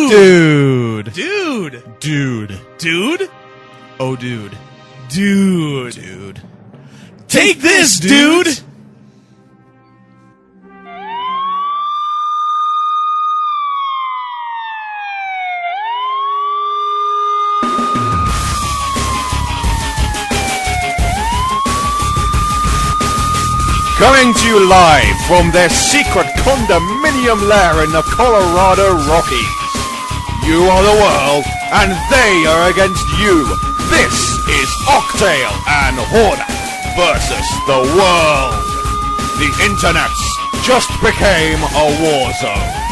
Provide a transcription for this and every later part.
Dude. Dude. Dude. Dude. Oh, dude. Dude. Dude. Take this, dude. Coming to you live from their secret condominium lair in the Colorado Rockies. You are the world, and they are against you. This is Octale and Hordac versus the world. The internet just became a war zone.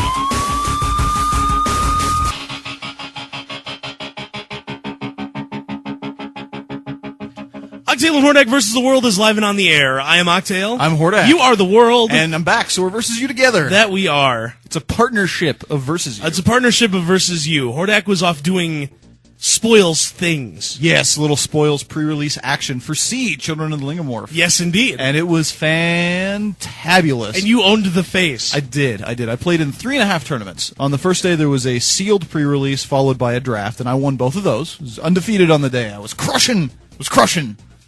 Octale and Hordac versus the world is live and on the air. I am Octale. I'm Hordac. You are the world. And I'm back, so we're versus you together. That we are. It's a partnership of versus you. It's a partnership of versus you. Hordac was off doing spoils things. Yes, little spoils pre-release action for Seed, Children of the Lingomorph. Yes, indeed. And it was fantabulous. And you owned the face. I did. I played in 3.5 tournaments. On the first day, there was a sealed pre-release followed by a draft, and I won both of those. I was undefeated on the day. I was crushing.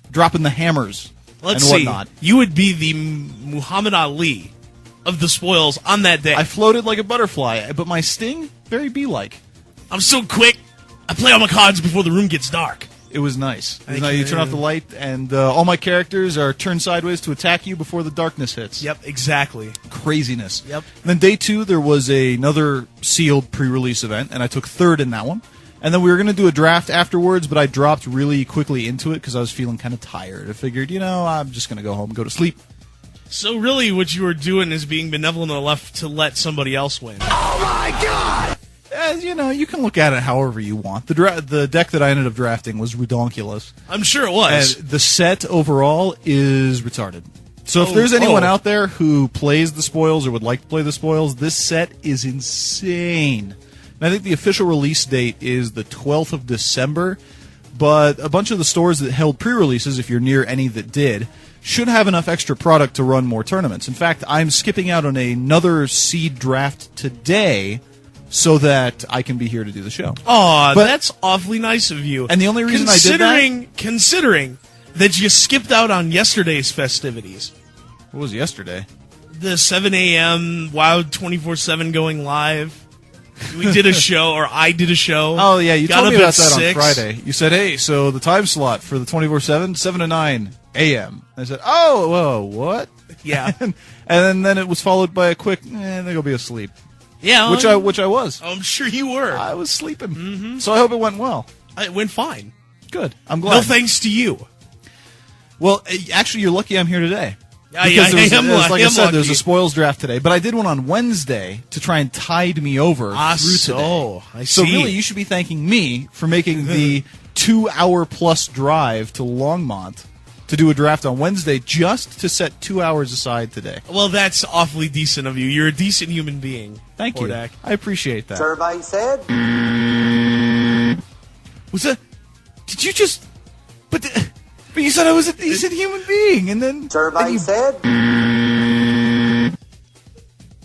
Dropping the hammers Let's and see. whatnot. You would be the Muhammad Ali of the spoils on that day. I floated like a butterfly, but my sting, very bee-like. I'm so quick. I play all my cards before the room gets dark. It was nice. Thank You you. turn off the light, and all my characters are turned sideways to attack you before the darkness hits. Yep, exactly. Craziness. Yep. And then day 2, there was another sealed pre-release event, and I took 3rd in that one. And then we were going to do a draft afterwards, but I dropped really quickly into it because I was feeling kind of tired. I figured, I'm just going to go home and go to sleep. So really what you were doing is being benevolent enough to let somebody else win. Oh my God! As you can look at it however you want. The deck that I ended up drafting was redonkulous. I'm sure it was. And the set overall is retarded. So if there's anyone out there who plays the spoils or would like to play the spoils, this set is insane. And I think the official release date is the 12th of December, but a bunch of the stores that held pre-releases, if you're near any that did, should have enough extra product to run more tournaments. In fact, I'm skipping out on another seed draft today so that I can be here to do the show. Aw, that's awfully nice of you. And the only reason I did that... Considering that you skipped out on yesterday's festivities. What was yesterday? The 7 a.m. WoW 24/7 going live. We did a show, or I did a show. Oh, yeah, you Got told me up about at that 6. on Friday. You said, hey, so the time slot for the 24/7, 7 to 9 a.m. I said, oh, whoa, what? Yeah. and then it was followed by a quick, they're going to be asleep. Yeah. Which I was. I'm sure you were. I was sleeping. Mm-hmm. So I hope it went well. It went fine. Good. I'm glad. No thanks to you. Well, actually, you're lucky I'm here today. Like I said, there's a spoils draft today, but I did one on Wednesday to try and tide me over through today. I see. So really, you should be thanking me for making the 2-hour-plus drive to Longmont to do a draft on Wednesday just to set 2 hours aside today. Well, that's awfully decent of you. You're a decent human being. Thank you. Hordac. I appreciate that. Survey said. Was that? Did you just? But you said I was a decent human being, and then Survey said.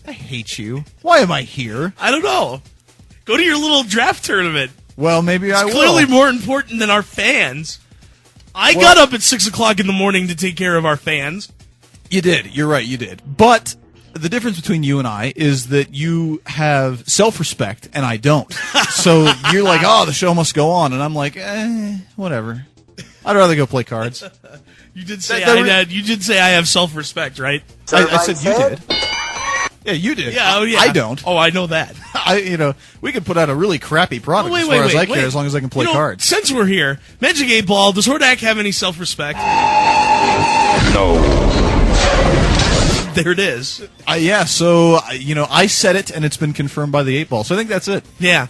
I hate you. Why am I here? I don't know. Go to your little draft tournament. Well, maybe I will. It's clearly more important than our fans. I got up at 6 o'clock in the morning to take care of our fans. You did. You're right. You did. But the difference between you and I is that you have self-respect and I don't. So you're like, oh, the show must go on, and I'm like, whatever. I'd rather go play cards. You did say I have self-respect, right? I said you did. Yeah, you did. Yeah, oh yeah. I don't. Oh, I know that. We could put out a really crappy product as far as I care, as long as I can play cards. Since we're here, Magic 8 Ball, does Hordac have any self-respect? No. There it is. Yeah, so, I said it, and it's been confirmed by the 8 Ball, so I think that's it. Yeah.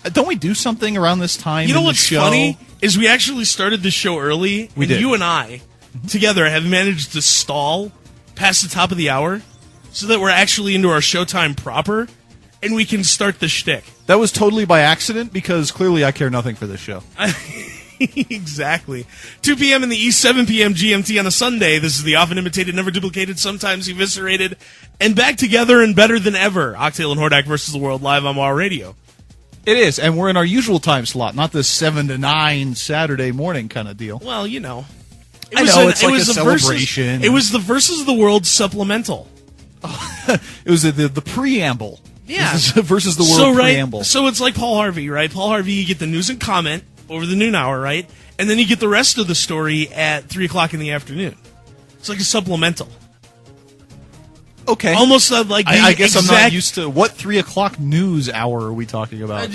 Don't we do something around this time? You know what's funny? Is we actually started the show early, and you and I, together, have managed to stall past the top of the hour so that we're actually into our showtime proper, and we can start the shtick. That was totally by accident, because clearly I care nothing for this show. Exactly. 2 p.m. in the East, 7 p.m. GMT on a Sunday. This is the often imitated, never duplicated, sometimes eviscerated, and back together and better than ever. Octale and Hordac versus the world live on WoW Radio. It is, and we're in our usual time slot, not this 7 to 9 Saturday morning kind of deal. Well, you know. I know, it's like a celebration. It was the Versus the World supplemental. It was the preamble. Yeah. Versus the World preamble. So it's like Paul Harvey, right? Paul Harvey, you get the news and comment over the noon hour, right? And then you get the rest of the story at 3 o'clock in the afternoon. It's like a supplemental. Okay. Almost like the I guess I'm not used to... What 3 o'clock news hour are we talking about?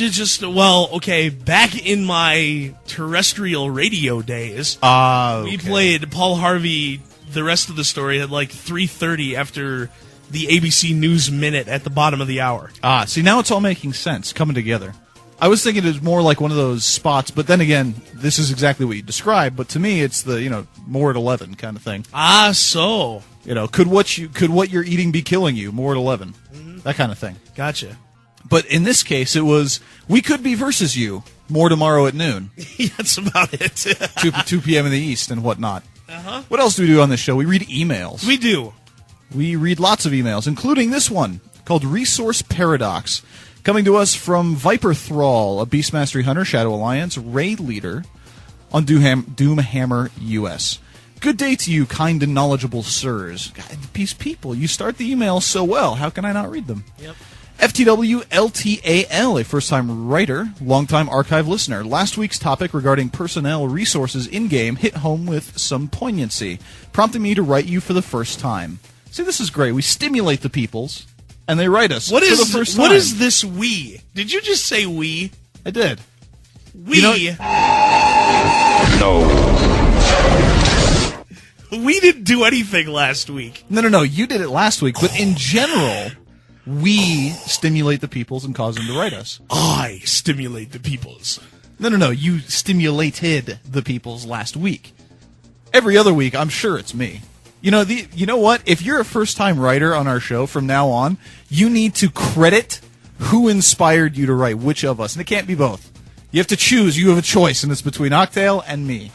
Back in my terrestrial radio days, we played Paul Harvey, the rest of the story at like 3:30 after the ABC News Minute at the bottom of the hour. See, now it's all making sense, coming together. I was thinking it was more like one of those spots, but then again, this is exactly what you described, but to me it's the, more at 11 kind of thing. So... could what you're eating be killing you? More at 11. Mm-hmm. That kind of thing. Gotcha. But in this case, it was, we could be versus you. More tomorrow at noon. Yeah, that's about it. 2 p.m. in the East and whatnot. Uh-huh. What else do we do on this show? We read emails. We do. We read lots of emails, including this one, called Resource Paradox. Coming to us from Viper Thrall, a Beast Mastery Hunter, Shadow Alliance, raid leader on Doomhammer US. Good day to you, kind and knowledgeable sirs. God, these people, you start the email so well. How can I not read them? Yep. FTW LTAL, a first-time writer, long-time archive listener. Last week's topic regarding personnel resources in-game hit home with some poignancy, prompting me to write you for the first time. See, this is great. We stimulate the peoples, and they write us for the first time. What is this we? Did you just say we? I did. We? No. We didn't do anything last week. No. You did it last week, but in general, we stimulate the peoples and cause them to write us. I stimulate the peoples. No. You stimulated the peoples last week. Every other week, I'm sure it's me. You know what? If you're a first-time writer on our show from now on, you need to credit who inspired you to write, which of us. And it can't be both. You have to choose. You have a choice, and it's between Octale and me.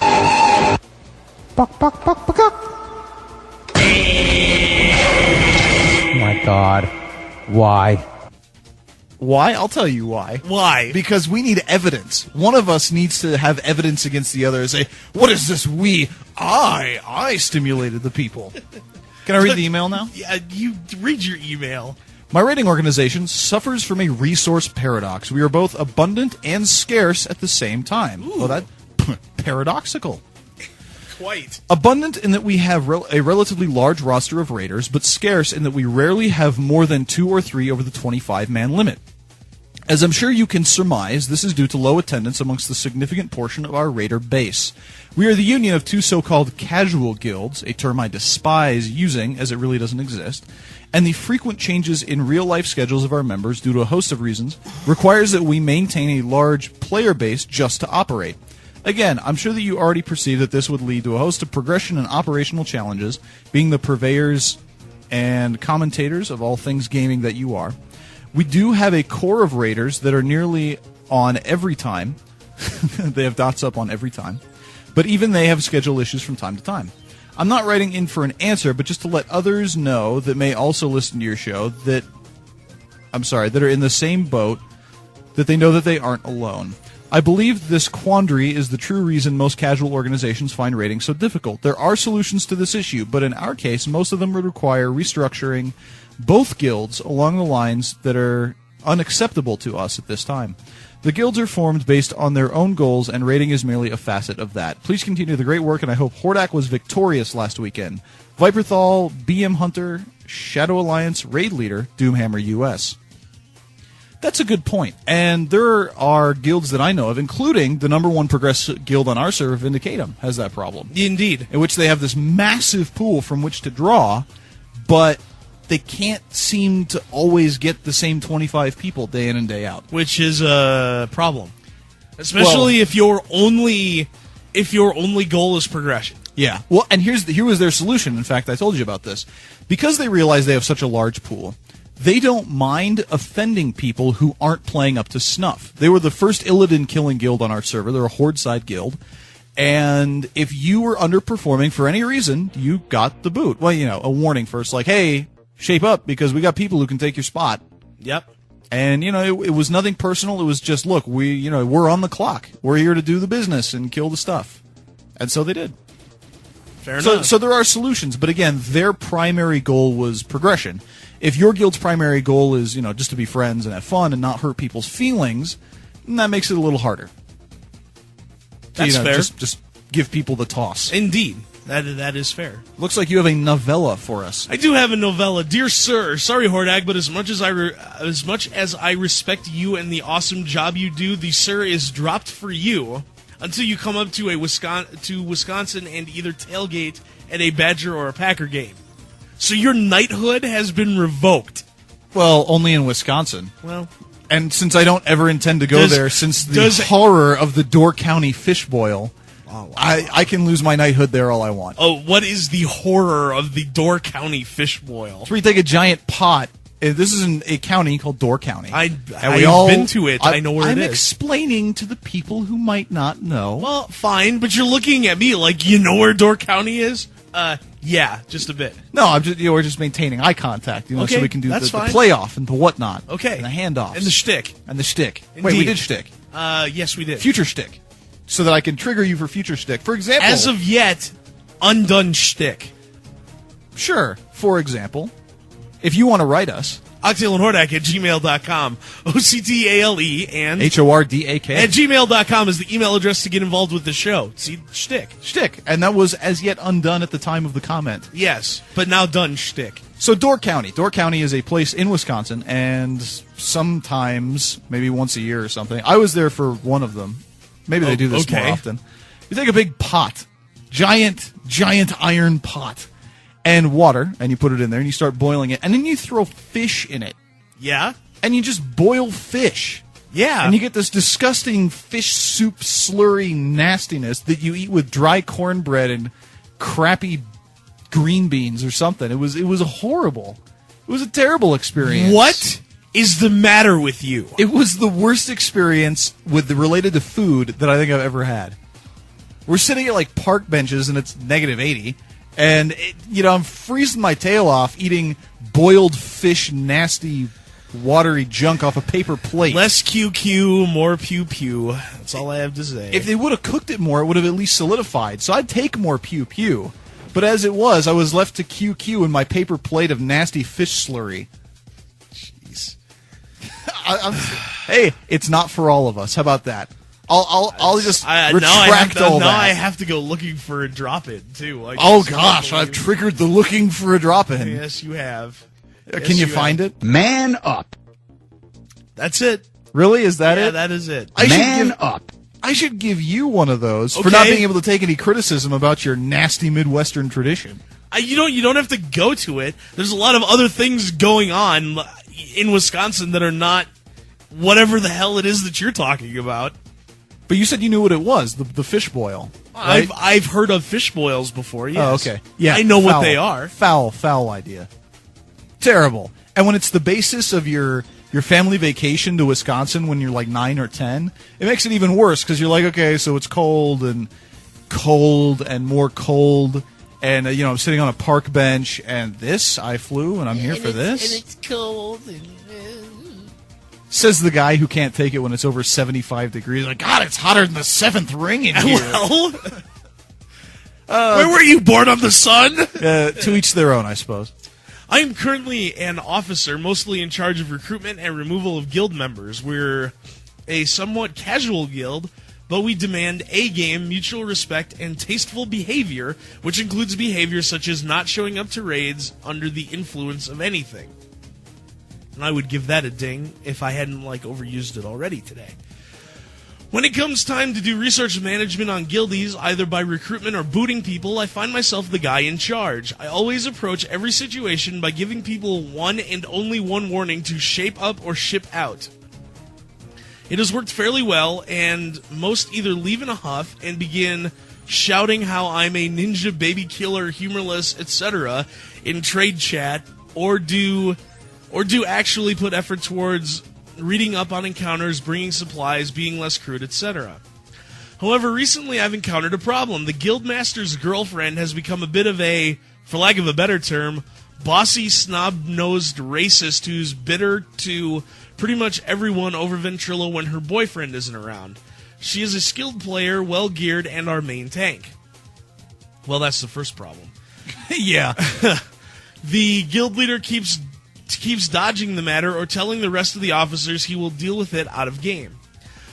Buck, buck, buck, buck, buck. Oh my God. Why? Why? I'll tell you why. Why? Because we need evidence. One of us needs to have evidence against the other and say, what is this we? I stimulated the people. Can I read the email now? Yeah, you read your email. My rating organization suffers from a resource paradox. We are both abundant and scarce at the same time. Ooh. Oh, that paradoxical. Quite. Abundant in that we have a relatively large roster of raiders, but scarce in that we rarely have more than 2 or 3 over the 25-man limit. As I'm sure you can surmise, this is due to low attendance amongst the significant portion of our raider base. We are the union of 2 so-called casual guilds, a term I despise using as it really doesn't exist, and the frequent changes in real-life schedules of our members due to a host of reasons requires that we maintain a large player base just to operate. Again, I'm sure that you already perceive that this would lead to a host of progression and operational challenges, being the purveyors and commentators of all things gaming that you are. We do have a core of raiders that are nearly on every time. They have dots up on every time. But even they have schedule issues from time to time. I'm not writing in for an answer, but just to let others know that may also listen to your show that are in the same boat, that they know that they aren't alone. I believe this quandary is the true reason most casual organizations find raiding so difficult. There are solutions to this issue, but in our case, most of them would require restructuring both guilds along the lines that are unacceptable to us at this time. The guilds are formed based on their own goals, and raiding is merely a facet of that. Please continue the great work, and I hope Hordac was victorious last weekend. Viperthal, BM Hunter, Shadow Alliance, Raid Leader, Doomhammer US. That's a good point. And there are guilds that I know of, including the number 1 Progress guild on our server, Vindicatum, has that problem. Indeed. In which they have this massive pool from which to draw, but they can't seem to always get the same 25 people day in and day out. Which is a problem. Especially if your only goal is progression. Yeah. Well, and here was their solution. In fact, I told you about this. Because they realize they have such a large pool, they don't mind offending people who aren't playing up to snuff. They were the first Illidan killing guild on our server. They're a Horde-side guild. And if you were underperforming for any reason, you got the boot. Well, a warning first, like, hey, shape up because we got people who can take your spot. Yep. And, it was nothing personal. It was just, look, we're on the clock. We're here to do the business and kill the stuff. And so they did. Fair enough. So there are solutions. But again, their primary goal was progression. If your guild's primary goal is, just to be friends and have fun and not hurt people's feelings, that makes it a little harder. That's fair. Just give people the toss. Indeed. That is fair. Looks like you have a novella for us. I do have a novella. Dear Sir, sorry Hordac, but as much as I respect you and the awesome job you do, the Sir is dropped for you until you come up to Wisconsin and either tailgate at a Badger or a Packer game. So your knighthood has been revoked. Well, only in Wisconsin. Well, and since I don't ever intend to go there, since the horror of the Door County fish boil, I can lose my knighthood there all I want. Oh, what is the horror of the Door County fish boil? It's where you take a giant pot. This is in a county called Door County. I've been to it. I know where it is. I'm explaining to the people who might not know. Well, fine, but you're looking at me like you know where Door County is? Yeah, just a bit. No, we're just maintaining eye contact, okay, so we can do the fine. playoff and the whatnot. Okay. And the handoffs. And the shtick. Wait, we did shtick. Yes, we did. Future shtick. So that I can trigger you for future shtick. For example... As of yet, undone shtick. Sure. For example, if you want to write us... Octale and Hordac at gmail.com. OCTALE and... HORDAK. At gmail.com is the email address to get involved with the show. See, shtick. Shtick. And that was as yet undone at the time of the comment. Yes, but now done shtick. So Door County. Door County is a place in Wisconsin, and sometimes, maybe once a year or something, I was there for one of them. Maybe they do this more often. You take a big pot, giant iron pot, and water, and you put it in there, and you start boiling it, and then you throw fish in it. Yeah? And you just boil fish. Yeah. And you get this disgusting fish soup slurry nastiness that you eat with dry cornbread and crappy green beans or something. It was horrible. It was a terrible experience. What is the matter with you? It was the worst experience related to food that I think I've ever had. We're sitting at like park benches and it's -80, and I'm freezing my tail off eating boiled fish, nasty, watery junk off a paper plate. Less QQ, more pew pew. That's all I have to say. If they would have cooked it more, it would have at least solidified. So I'd take more pew pew. But as it was, I was left to QQ in my paper plate of nasty fish slurry. Hey, it's not for all of us. How about that? I'll just retract all that. Now I have to go looking for a drop-in, too. Oh, gosh, I've triggered the looking for a drop-in. Yes, you have. Can you find it? Man up. That's it. Really? Is that it? Yeah, that is it. Man up. I should give you one of those for not being able to take any criticism about your nasty Midwestern tradition. You don't have to go to it. There's a lot of other things going on in Wisconsin that are not whatever the hell it is that you're talking about. But you said you knew what it was, the fish boil. Right? I've heard of fish boils before, yes. Oh, okay. Yeah, I know what they are. Foul idea. Terrible. And when it's the basis of your family vacation to Wisconsin when you're like 9 or 10, it makes it even worse because you're like, okay, so it's cold and more cold. And, I'm sitting on a park bench, and I flew, and I'm here for this. And it's cold. Says the guy who can't take it when it's over 75 degrees. Like, God, it's hotter than the 7th ring in here. Well, where were you born on the sun? To each their own, I suppose. I am currently an officer, mostly in charge of recruitment and removal of guild members. We're a somewhat casual guild, but we demand A-game, mutual respect, and tasteful behavior, which includes behavior such as not showing up to raids under the influence of anything. And I would give that a ding if I hadn't, overused it already today. When it comes time to do research management on guildies, either by recruitment or booting people, I find myself the guy in charge. I always approach every situation by giving people one and only one warning to shape up or ship out. It has worked fairly well, and most either leave in a huff and begin shouting how I'm a ninja baby killer, humorless, etc. in trade chat, or do actually put effort towards reading up on encounters, bringing supplies, being less crude, etc. However, recently I've encountered a problem. The guildmaster's girlfriend has become a bit of a, for lack of a better term, bossy, snob-nosed racist who's bitter to pretty much everyone over Ventrilo when her boyfriend isn't around. She is a skilled player, well-geared, and our main tank. Well, that's the first problem. Yeah. The guild leader keeps dodging the matter or telling the rest of the officers he will deal with it out of game.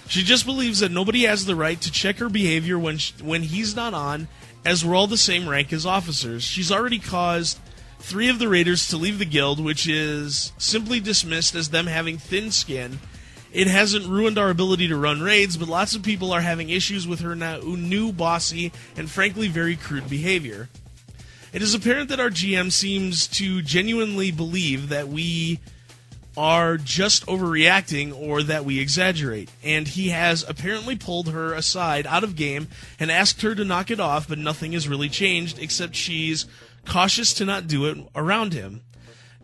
She just believes that nobody has the right to check her behavior when he's not on, as we're all the same rank as officers. She's already caused 3 of the raiders to leave the guild, which is simply dismissed as them having thin skin. It hasn't ruined our ability to run raids, but lots of people are having issues with her new bossy and frankly very crude behavior. It is apparent that our GM seems to genuinely believe that we are just overreacting or that we exaggerate, and he has apparently pulled her aside out of game and asked her to knock it off, but nothing has really changed except she's cautious to not do it around him.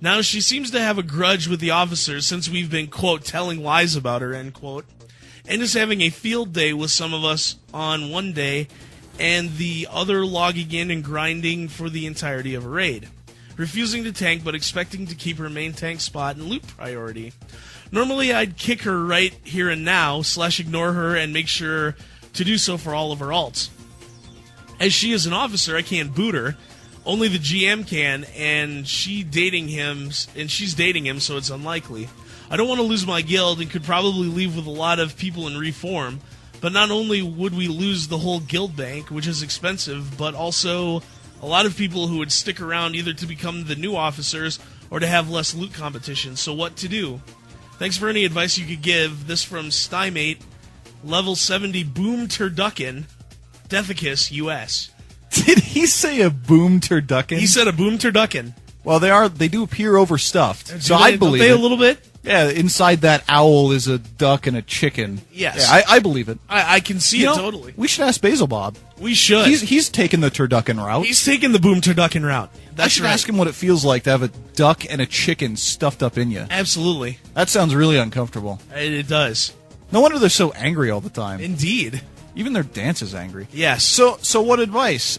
Now, she seems to have a grudge with the officers since we've been, quote, telling lies about her, end quote, and is having a field day with some of us on one day and the other logging in and grinding for the entirety of a raid. Refusing to tank, but expecting to keep her main tank spot and loot priority. Normally, I'd kick her right here and now, / ignore her and make sure to do so for all of her alts. As she is an officer, I can't boot her. Only the GM can, and she's dating him, so it's unlikely. I don't want to lose my guild and could probably leave with a lot of people in reform, but not only would we lose the whole guild bank, which is expensive, but also a lot of people who would stick around either to become the new officers or to have less loot competition. So what to do? Thanks for any advice you could give. This from Stymate, level 70 Boom Turducken, Deathicus, US. Did he say a boom turducken? He said a boom turducken. Well, they do appear overstuffed, so I I believe they it. A little bit? Yeah, inside that owl is a duck and a chicken. Yes. Yeah, I believe it. I can see it totally. We should ask Basil Bob. We should. He's taken the turducken route. He's taken the boom turducken route. That's I should right. ask him what it feels like to have a duck and a chicken stuffed up in you. Absolutely. That sounds really uncomfortable. It does. No wonder they're so angry all the time. Indeed. Even their dance is angry. Yes. So what advice?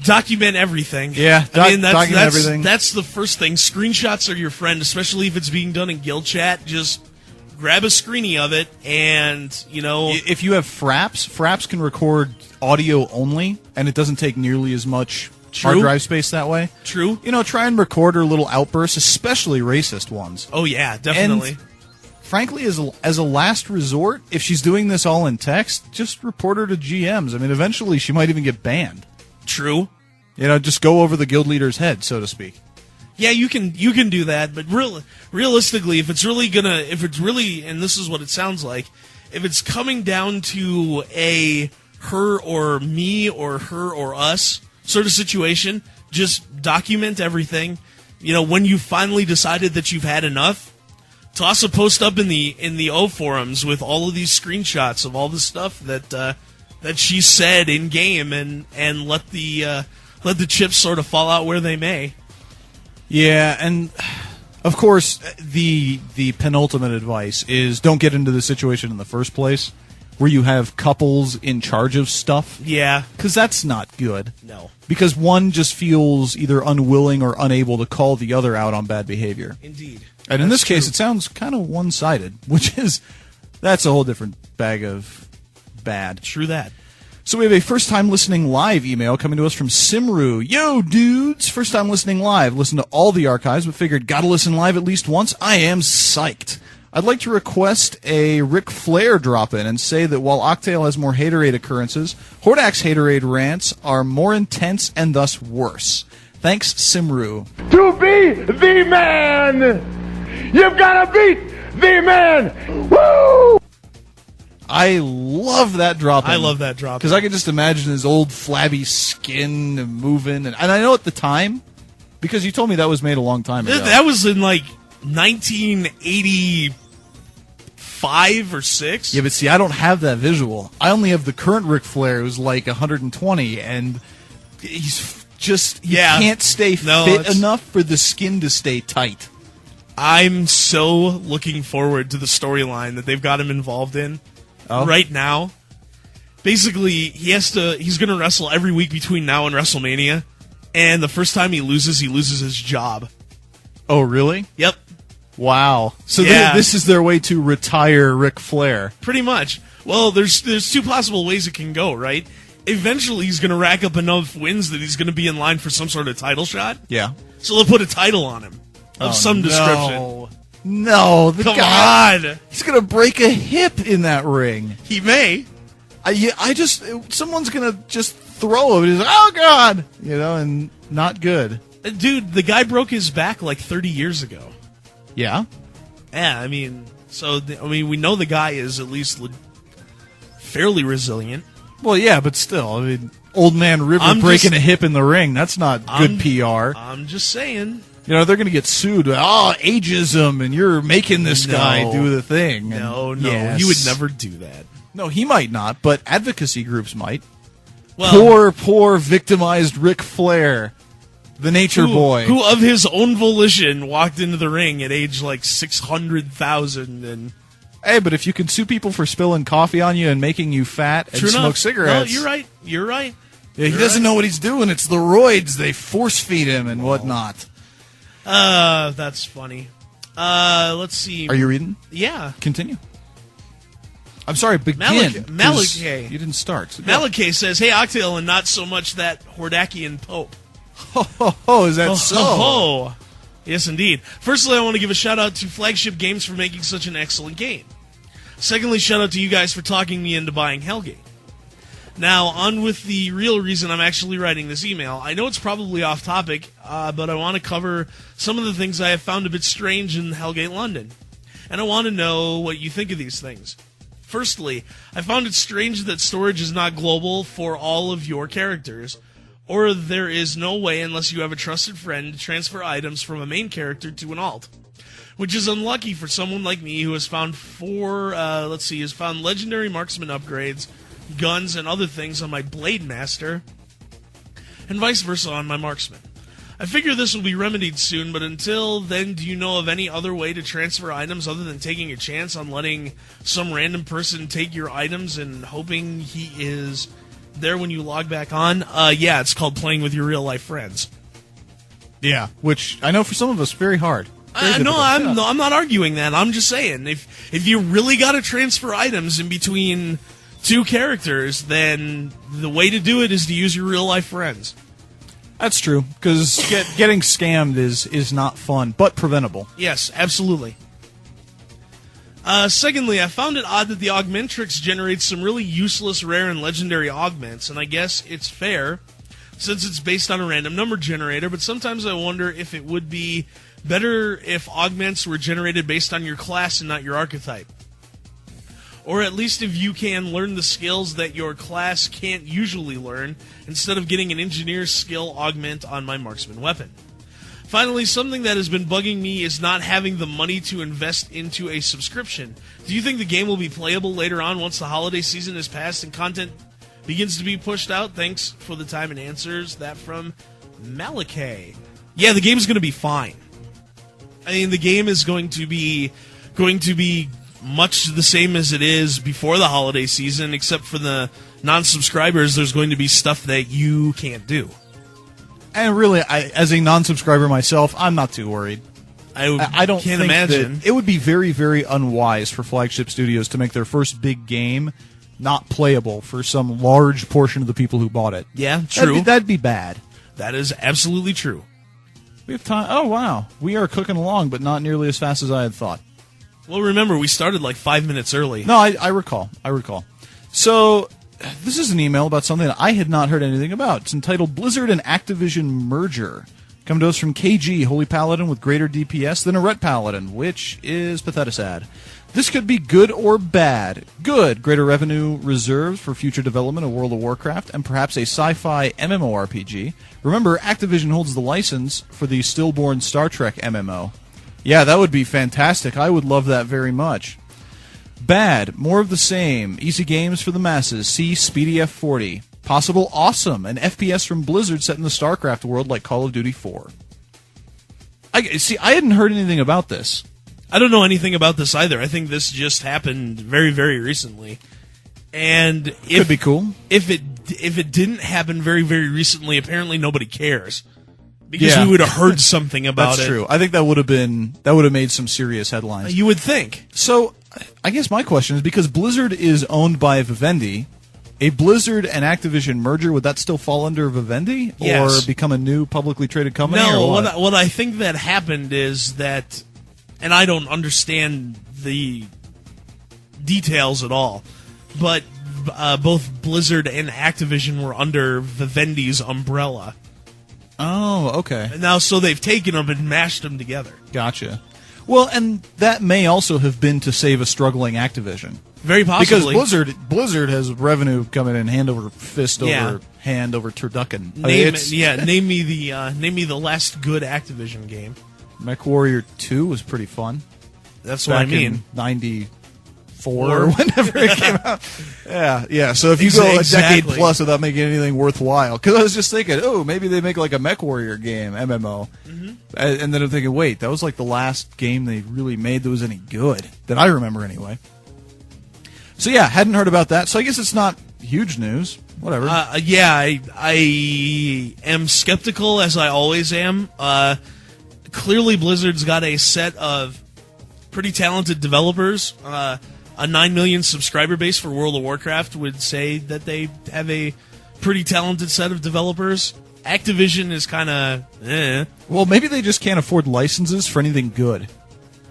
Document everything. Yeah, document everything. That's the first thing. Screenshots are your friend, especially if it's being done in guild chat. Just grab a screenie of it, and if you have fraps can record audio only, and it doesn't take nearly as much hard drive space that way. True. Try and record her little outbursts, especially racist ones. Oh yeah, definitely. And frankly, as a last resort, if she's doing this all in text, just report her to GMs. I mean, eventually she might even get banned. True. Just go over the guild leader's head, so to speak. Yeah, you can do that, but realistically, if it's really, and this is what it sounds like, if it's coming down to a her or me or her or us sort of situation, just document everything. When you finally decided that you've had enough, toss a post up in the O forums with all of these screenshots of all the stuff that she said in game, and let the chips sort of fall out where they may. Yeah, and of course the penultimate advice is don't get into the situation in the first place where you have couples in charge of stuff. Yeah, because that's not good. No, because one just feels either unwilling or unable to call the other out on bad behavior. Indeed. And in this case, it sounds kind of one-sided, that's a whole different bag of bad. True that. So we have a first-time listening live email coming to us from Simru. Yo, dudes! First-time listening live. Listen to all the archives, but figured gotta listen live at least once. I am psyched. I'd like to request a Ric Flair drop-in and say that while Octale has more haterade occurrences, Hordac's haterade rants are more intense and thus worse. Thanks, Simru. To be the man, you've got to beat the man. Woo! I love that drop-in. I love that drop-in. Because I can just imagine his old flabby skin moving. And I know at the time, because you told me that was made a long time ago. That was in, 1985 or 6. Yeah, but see, I don't have that visual. I only have the current Ric Flair, who's 120, and he's just... He can't stay fit enough for the skin to stay tight. I'm so looking forward to the storyline that they've got him involved in. Right now. Basically, he's going to wrestle every week between now and WrestleMania, and the first time he loses his job. Oh, really? Yep. Wow. So Yeah. this is their way to retire Ric Flair. Pretty much. Well, there's two possible ways it can go, right? Eventually, he's going to rack up enough wins that he's going to be in line for some sort of title shot. Yeah. So they'll put a title on him of some description. No, the Come guy, on. he's gonna break a hip in that ring. He may. Someone's gonna just throw him. He's like, oh God, and not good. Dude, the guy broke his back like 30 years ago. Yeah. Yeah, I mean, we know the guy is at least fairly resilient. Well, yeah, but still, old man River breaking a hip in the ring, that's not good PR. I'm just saying. They're going to get sued. Oh, ageism, and you're making this guy do the thing. No, yes. he would never do that. No, he might not, but advocacy groups might. Well, Poor victimized Ric Flair, the nature boy. Who of his own volition walked into the ring at age like 600,000 and... Hey, but if you can sue people for spilling coffee on you and making you fat and smoke cigarettes... No, you're right. Yeah, he doesn't know what he's doing. It's the roids. They force feed him and whatnot. That's funny. Let's see. Are you reading? Yeah. Continue. I'm sorry, begin. Malachi. You didn't start. Malachi says, hey, Octale, and not so much that Hordacian Pope. Oh, is that so? Oh. Yes, indeed. Firstly, I want to give a shout-out to Flagship Games for making such an excellent game. Secondly, shout-out to you guys for talking me into buying Hellgate. Now, on with the real reason I'm actually writing this email. I know it's probably off topic, but I want to cover some of the things I have found a bit strange in Hellgate London. And I want to know what you think of these things. Firstly, I found it strange that storage is not global for all of your characters, or there is no way unless you have a trusted friend to transfer items from a main character to an alt. Which is unlucky for someone like me who has found legendary marksman upgrades, guns, and other things on my Blade Master, and vice versa on my Marksman. I figure this will be remedied soon, but until then, do you know of any other way to transfer items other than taking a chance on letting some random person take your items and hoping he is there when you log back on? Yeah, it's called playing with your real-life friends. Yeah, which I know for some of us, very hard. No, I'm not arguing that. I'm just saying, if you really got to transfer items in between two characters, then the way to do it is to use your real-life friends. That's true, because getting scammed is not fun, but preventable. Yes, absolutely. Secondly, I found it odd that the Augmentrix generates some really useless, rare, and legendary augments, and I guess it's fair, since it's based on a random number generator, but sometimes I wonder if it would be better if augments were generated based on your class and not your archetype. Or at least if you can learn the skills that your class can't usually learn, instead of getting an engineer's skill augment on my marksman weapon. Finally, something that has been bugging me is not having the money to invest into a subscription. Do you think the game will be playable later on once the holiday season is past and content begins to be pushed out? Thanks for the time and answers. That from Malachi. Yeah, the game's going to be fine. I mean, the game is going to be much the same as it is before the holiday season, except for the non-subscribers, there's going to be stuff that you can't do. And really, as a non-subscriber myself, I'm not too worried. I don't can't think imagine. that it would be very, very unwise for Flagship Studios to make their first big game not playable for some large portion of the people who bought it. Yeah, true. That'd be bad. That is absolutely true. We have time. Oh, wow. We are cooking along, but not nearly as fast as I had thought. Well, remember, we started like 5 minutes early. No, I recall. So, this is an email about something that I had not heard anything about. It's entitled Blizzard and Activision Merger. Coming to us from KG, Holy Paladin with greater DPS than a Ret Paladin, which is patheticad. This could be good or bad. Good, greater revenue reserves for future development of World of Warcraft, and perhaps a sci-fi MMORPG. Remember, Activision holds the license for the stillborn Star Trek MMO. Yeah, that would be fantastic. I would love that very much. Bad, more of the same. Easy games for the masses. See Speedy F40. Possible awesome, an FPS from Blizzard set in the StarCraft world like Call of Duty 4. I hadn't heard anything about this. I don't know anything about this either. I think this just happened very, very recently. And Could be cool. If it if it didn't happen very, very recently, apparently nobody cares. Because we would have heard something about That's it. true. I think that would have made some serious headlines. You would think. So, I guess my question is, because Blizzard is owned by Vivendi, a Blizzard and Activision merger, would that still fall under Vivendi? Yes. Or become a new publicly traded company? No, or what? what I think that happened is that, and I don't understand the details at all, but both Blizzard and Activision were under Vivendi's umbrella. Oh, okay. Now, so they've taken them and mashed them together. Gotcha. Well, and that may also have been to save a struggling Activision. Very possibly. Because Blizzard has revenue coming in hand over fist over hand over turducken. Name me the last good Activision game. MechWarrior 2 was pretty fun. That's what I mean. In 94 or whenever it came out. Yeah. So if you go a decade plus without making anything worthwhile, because I was just thinking, maybe they make like a MechWarrior game, MMO, and then I'm thinking, wait, that was like the last game they really made that was any good that I remember anyway. So yeah, hadn't heard about that. So I guess it's not huge news. Whatever. I am skeptical, as I always am. Clearly, Blizzard's got a set of pretty talented developers. A 9 million subscriber base for World of Warcraft would say that they have a pretty talented set of developers. Activision is kind of Well, maybe they just can't afford licenses for anything good.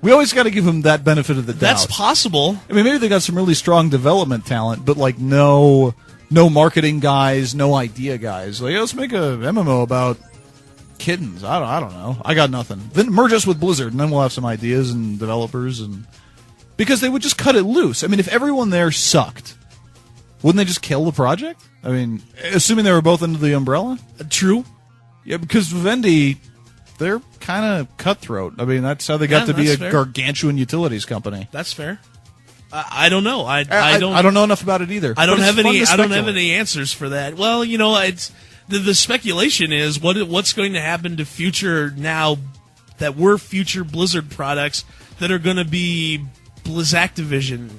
We always got to give them that benefit of the doubt. That's possible. I mean, maybe they got some really strong development talent, but like no marketing guys, no idea guys. Like, let's make a MMO about kittens. I don't know. I got nothing. Then merge us with Blizzard, and then we'll have some ideas and developers, and because they would just cut it loose. I mean, if everyone there sucked, wouldn't they just kill the project? I mean, assuming they were both under the umbrella. True. Yeah, because Vivendi, they're kind of cutthroat. I mean, that's how they got to be a gargantuan utilities company. That's fair. I don't know. I don't know enough about it either. I don't have any answers for that. Well, it's the speculation is what's going to happen to future now that were future Blizzard products that are going to be Blizzactivision.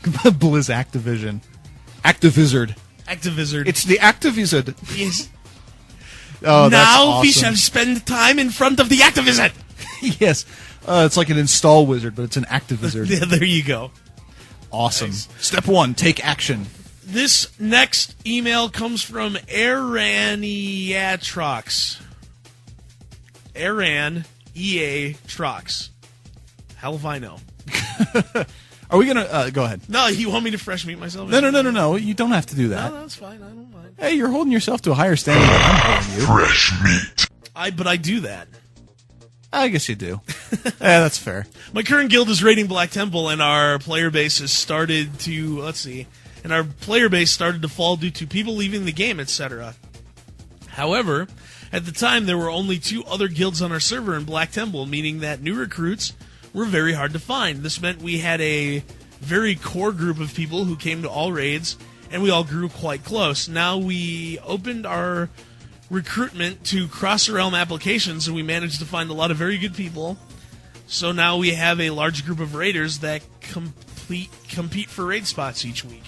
Blizzactivision. Activizard. It's the Activizard. Yes. Oh, that's now awesome. we shall spend time in front of the Activizard. Yes. It's like an install wizard, but it's an Activizard. Yeah, there you go. Awesome. Nice. Step 1, take action. This next email comes from Araniatrox. Aran EA Trox. Hell if I know. Are we going to... go ahead. No, you want me to fresh meat myself? No. You don't have to do that. No, that's fine. I don't mind. Hey, you're holding yourself to a higher standard than I'm holding you. Fresh meat. But I do that. I guess you do. Yeah, that's fair. My current guild is raiding Black Temple, and our player base has started to... Let's see. And our player base started to fall due to people leaving the game, etc. However, at the time, there were only 2 other guilds on our server in Black Temple, meaning that new recruits were very hard to find. This meant we had a very core group of people who came to all raids, and we all grew quite close. Now we opened our recruitment to cross-realm applications, and we managed to find a lot of very good people. So now we have a large group of raiders that compete for raid spots each week.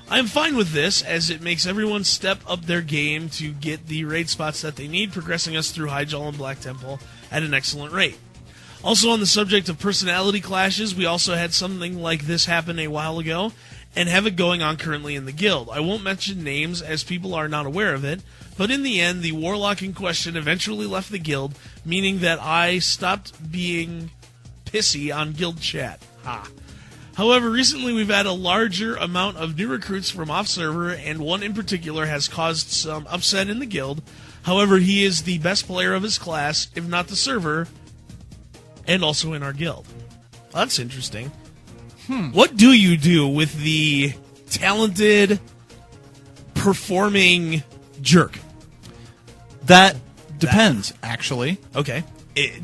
I'm fine with this, as it makes everyone step up their game to get the raid spots that they need, progressing us through Hyjal and Black Temple at an excellent rate. Also, on the subject of personality clashes, we also had something like this happen a while ago, and have it going on currently in the guild. I won't mention names, as people are not aware of it, but in the end, the warlock in question eventually left the guild, meaning that I stopped being pissy on guild chat. However, recently we've had a larger amount of new recruits from off-server, and one in particular has caused some upset in the guild. However, he is the best player of his class, if not the server, and also in our guild. Well, that's interesting. What do you do with the talented, performing jerk? That depends, actually. Okay.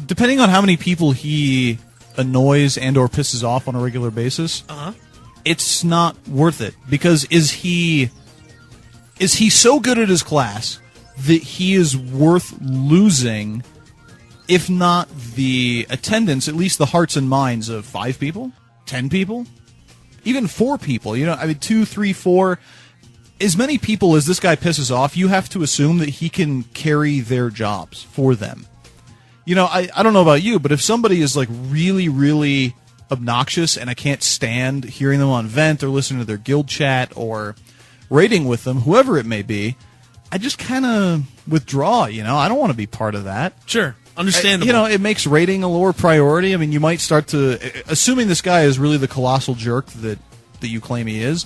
Depending on how many people he annoys and or pisses off on a regular basis, it's not worth it. Because is he so good at his class that he is worth losing, if not the attendance, at least the hearts and minds of 5 people, 10 people, even 4 people? 2, 3, 4. as many people as this guy pisses off, you have to assume that he can carry their jobs for them. You know, I don't know about you, but if somebody is like really, really obnoxious and I can't stand hearing them on Vent or listening to their guild chat or raiding with them, whoever it may be, I just kind of withdraw, you know? I don't want to be part of that. Sure. Understandable. You know, it makes raiding a lower priority. I mean, you might start to, assuming this guy is really the colossal jerk that you claim he is,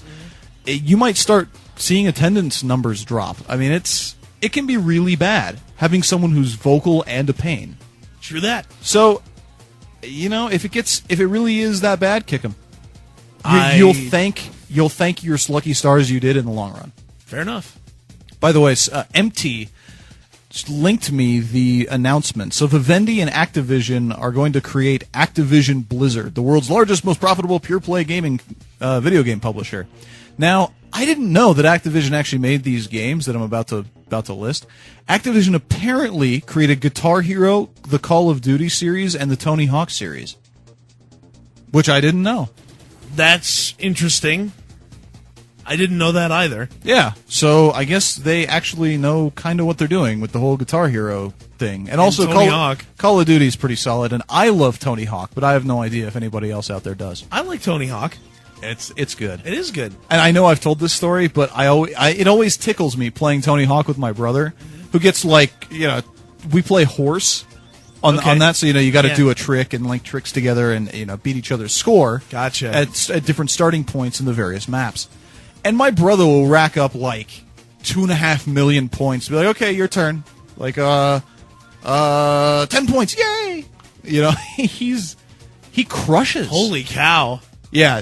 you might start seeing attendance numbers drop. I mean, it can be really bad having someone who's vocal and a pain. True that. So, you know, if it really is that bad, kick him. You'll thank your lucky stars you did in the long run. Fair enough. By the way, MT just linked me the announcement. So Vivendi and Activision are going to create Activision Blizzard, the world's largest, most profitable pure-play gaming video game publisher. Now, I didn't know that Activision actually made these games that I'm about to list. Activision apparently created Guitar Hero, the Call of Duty series, and the Tony Hawk series, which I didn't know. That's interesting. I didn't know that either. Yeah, so I guess they actually know kind of what they're doing with the whole Guitar Hero thing. And also Call of Duty is pretty solid, and I love Tony Hawk, but I have no idea if anybody else out there does. I like Tony Hawk. It's good. It is good. And I know I've told this story, but it always tickles me playing Tony Hawk with my brother, who gets like, you know, we play horse on that, so you know you got to do a trick and link tricks together and you know beat each other's score. Gotcha. At different starting points in the various maps. And my brother will rack up like 2.5 million points. Be like, okay, your turn. Like, 10 points, yay! You know, he crushes. Holy cow! Yeah,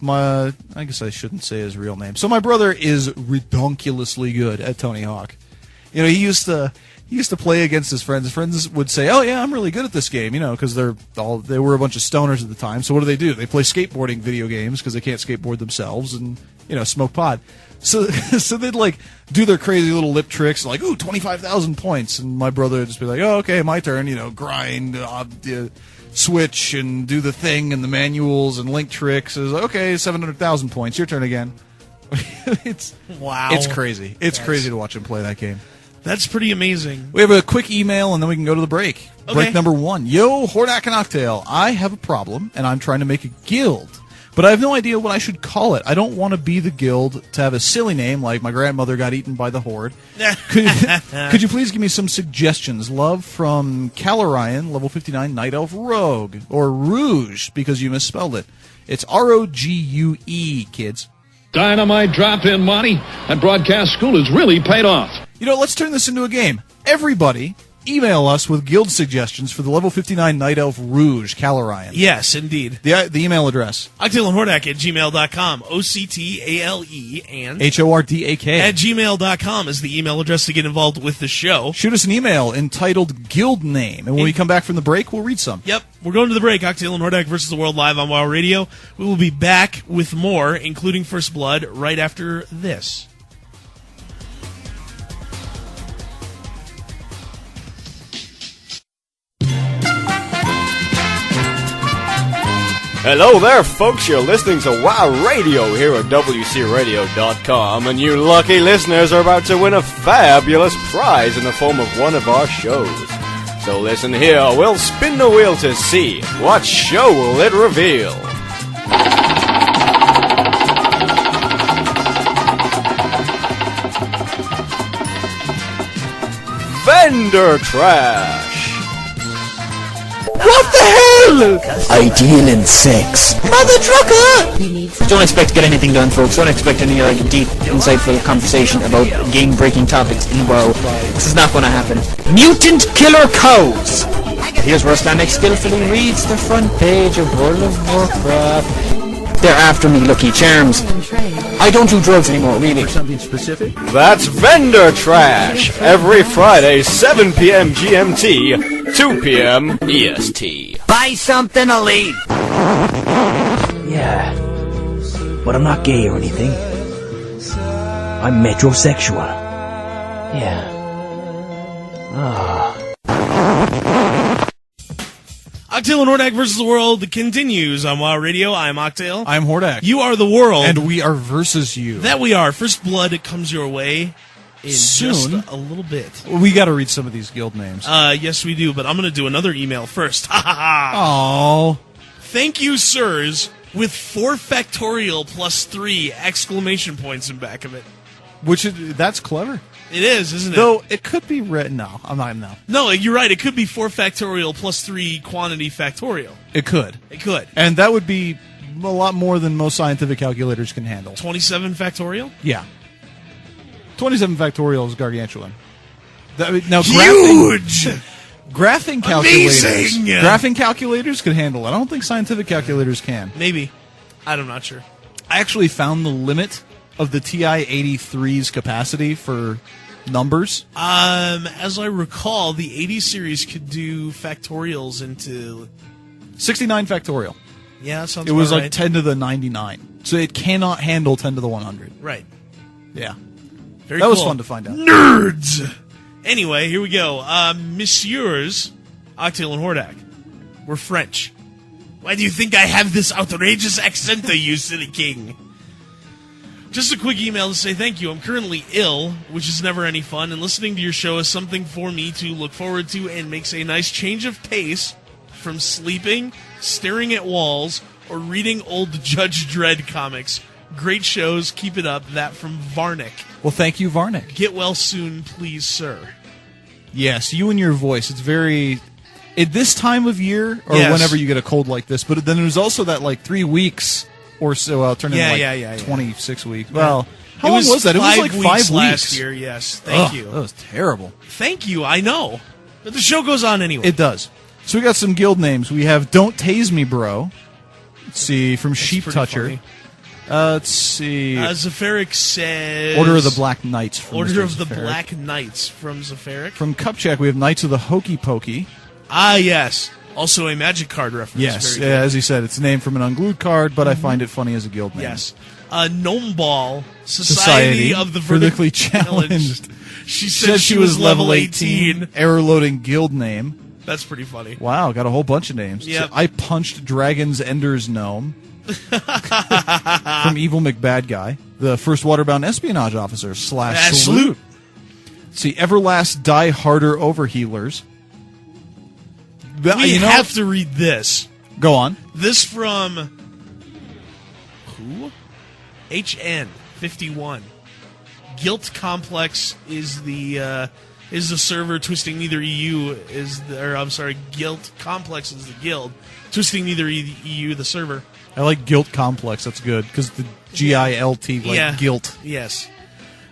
I guess I shouldn't say his real name. So my brother is redonkulously good at Tony Hawk. You know, he used to play against his friends. His friends would say, "Oh yeah, I'm really good at this game," you know, because they were a bunch of stoners at the time. So what do? They play skateboarding video games because they can't skateboard themselves, and you know, smoke pot. So they'd like do their crazy little lip tricks, like, "Ooh, 25,000 points," and my brother would just be like, "Oh, okay, my turn." You know, grind, switch, and do the thing, and the manuals and link tricks. Is like, okay, 700,000 points. Your turn again. It's crazy. It's crazy to watch him play that game. That's pretty amazing. We have a quick email, and then we can go to the break. Okay. Break number 1. Yo, Hordac and Octale. I have a problem, and I'm trying to make a guild. But I have no idea what I should call it. I don't want to be the guild to have a silly name like my grandmother got eaten by the horde. Could you please give me some suggestions? Love from Calorian, level 59, Night Elf Rogue. Or Rouge, because you misspelled it. It's R-O-G-U-E, kids. Dynamite drop-in money at broadcast school has really paid off. You know, let's turn this into a game. Everybody, email us with guild suggestions for the level 59 Night Elf Rouge, Calorian. Yes, indeed. The email address. Octale and Hordac at gmail.com. O-C-T-A-L-E and H-O-R-D-A-K. at gmail.com is the email address to get involved with the show. Shoot us an email entitled Guild Name, and when we come back from the break, we'll read some. Yep. We're going to the break. Octale and Hordac versus the World live on WoW Radio. We will be back with more, including First Blood, right after this. Hello there, folks. You're listening to WoW Radio here at WCRadio.com, and you lucky listeners are about to win a fabulous prize in the form of one of our shows. So listen here, we'll spin the wheel to see what show will it reveal. Vendor Trash. What the hell? Ideal in sex. Mother trucker! Don't expect to get anything done, folks. Don't expect any deep, insightful conversation about game-breaking topics in WoW. This is not going to happen. Mutant killer cows! Here's where Stanek skillfully reads the front page of World of Warcraft. They're after me, Lucky Charms. I don't do drugs anymore, really. Something specific? That's Vendor Trash, every Friday, 7 p.m. GMT, 2 p.m. EST. Buy something to leave! Yeah, but I'm not gay or anything. I'm metrosexual. Yeah. Octale and Hordac versus the world continues on WoW Radio. I'm Octale. I'm Hordac. You are the world. And we are versus you. That we are. First Blood comes your way in Soon. just a little bit. We got to read some of these guild names. Yes, we do, but I'm going to do another email first. Ha ha ha. Oh. Thank you, sirs, with 4 factorial plus 3 exclamation points in back of it. That's clever. It is, isn't it? Though it could be written. No, I'm not. No. No, you're right. It could be 4 factorial plus 3 quantity factorial. It could. It could. And that would be a lot more than most scientific calculators can handle. 27 factorial? Yeah. 27 factorial is gargantuan. Now, huge! Graphing calculators. Amazing! Graphing calculators could handle it. I don't think scientific calculators can. Maybe. I'm not sure. I actually found the limit of the TI-83's capacity for numbers. As I recall, the 80 series could do factorials into 69 factorial. Yeah, that sounds It was about like right. 10 to the 99. So it cannot handle 10 to the 100. Right. Yeah. Very That was cool. fun to find out. Nerds! Anyway, here we go. Messieurs, Octale and Hordac. We're French. Why do you think I have this outrageous accent, you silly king? Just a quick email to say thank you. I'm currently ill, which is never any fun, and listening to your show is something for me to look forward to and makes a nice change of pace from sleeping, staring at walls, or reading old Judge Dredd comics. Great shows. Keep it up. That from Varnick. Well, thank you, Varnick. Get well soon, please, sir. Yes, you and your voice. It's very... At this time of year, or Yes. whenever you get a cold like this, but then there's also that, 3 weeks or so, I'll turn Yeah, into, 26 weeks. Well, how It long was that? It was 5 like 5 weeks weeks. last year, yes. Thank you. That was terrible. Thank you, I know. But the show goes on anyway. It does. So we got some guild names. We have Don't Tase Me, Bro. Let's see, from That's Sheep pretty Toucher. funny. Let's see. Zephyric says... Order of the Black Knights from Order Mr. of the Zephyric. Black Knights from Zephyric. From Cupcheck, we have Knights of the Hokey Pokey. Ah, yes. Also a magic card reference. Yes, Very good. as he said, it's named from an unglued card, but I find it funny as a guild name. Yes. Gnome Ball, Society of the Vertically Challenged. Challenged. She said she was level 18. Error loading guild name. That's pretty funny. Wow, got a whole bunch of names. Yep. I punched Dragon's Ender's Gnome. From Evil McBad Guy. The first waterbound espionage officer / salute. See, Everlast Die Harder Overhealers. We have to read this. Go on. This from... Who? HN51. Guilt Complex is the server. Twisting Neither EU is the... Or, I'm sorry, Guilt Complex is the guild. Twisting Neither EU, the server. I like Guilt Complex. That's good, because the G-I-L-T, guilt. Yes.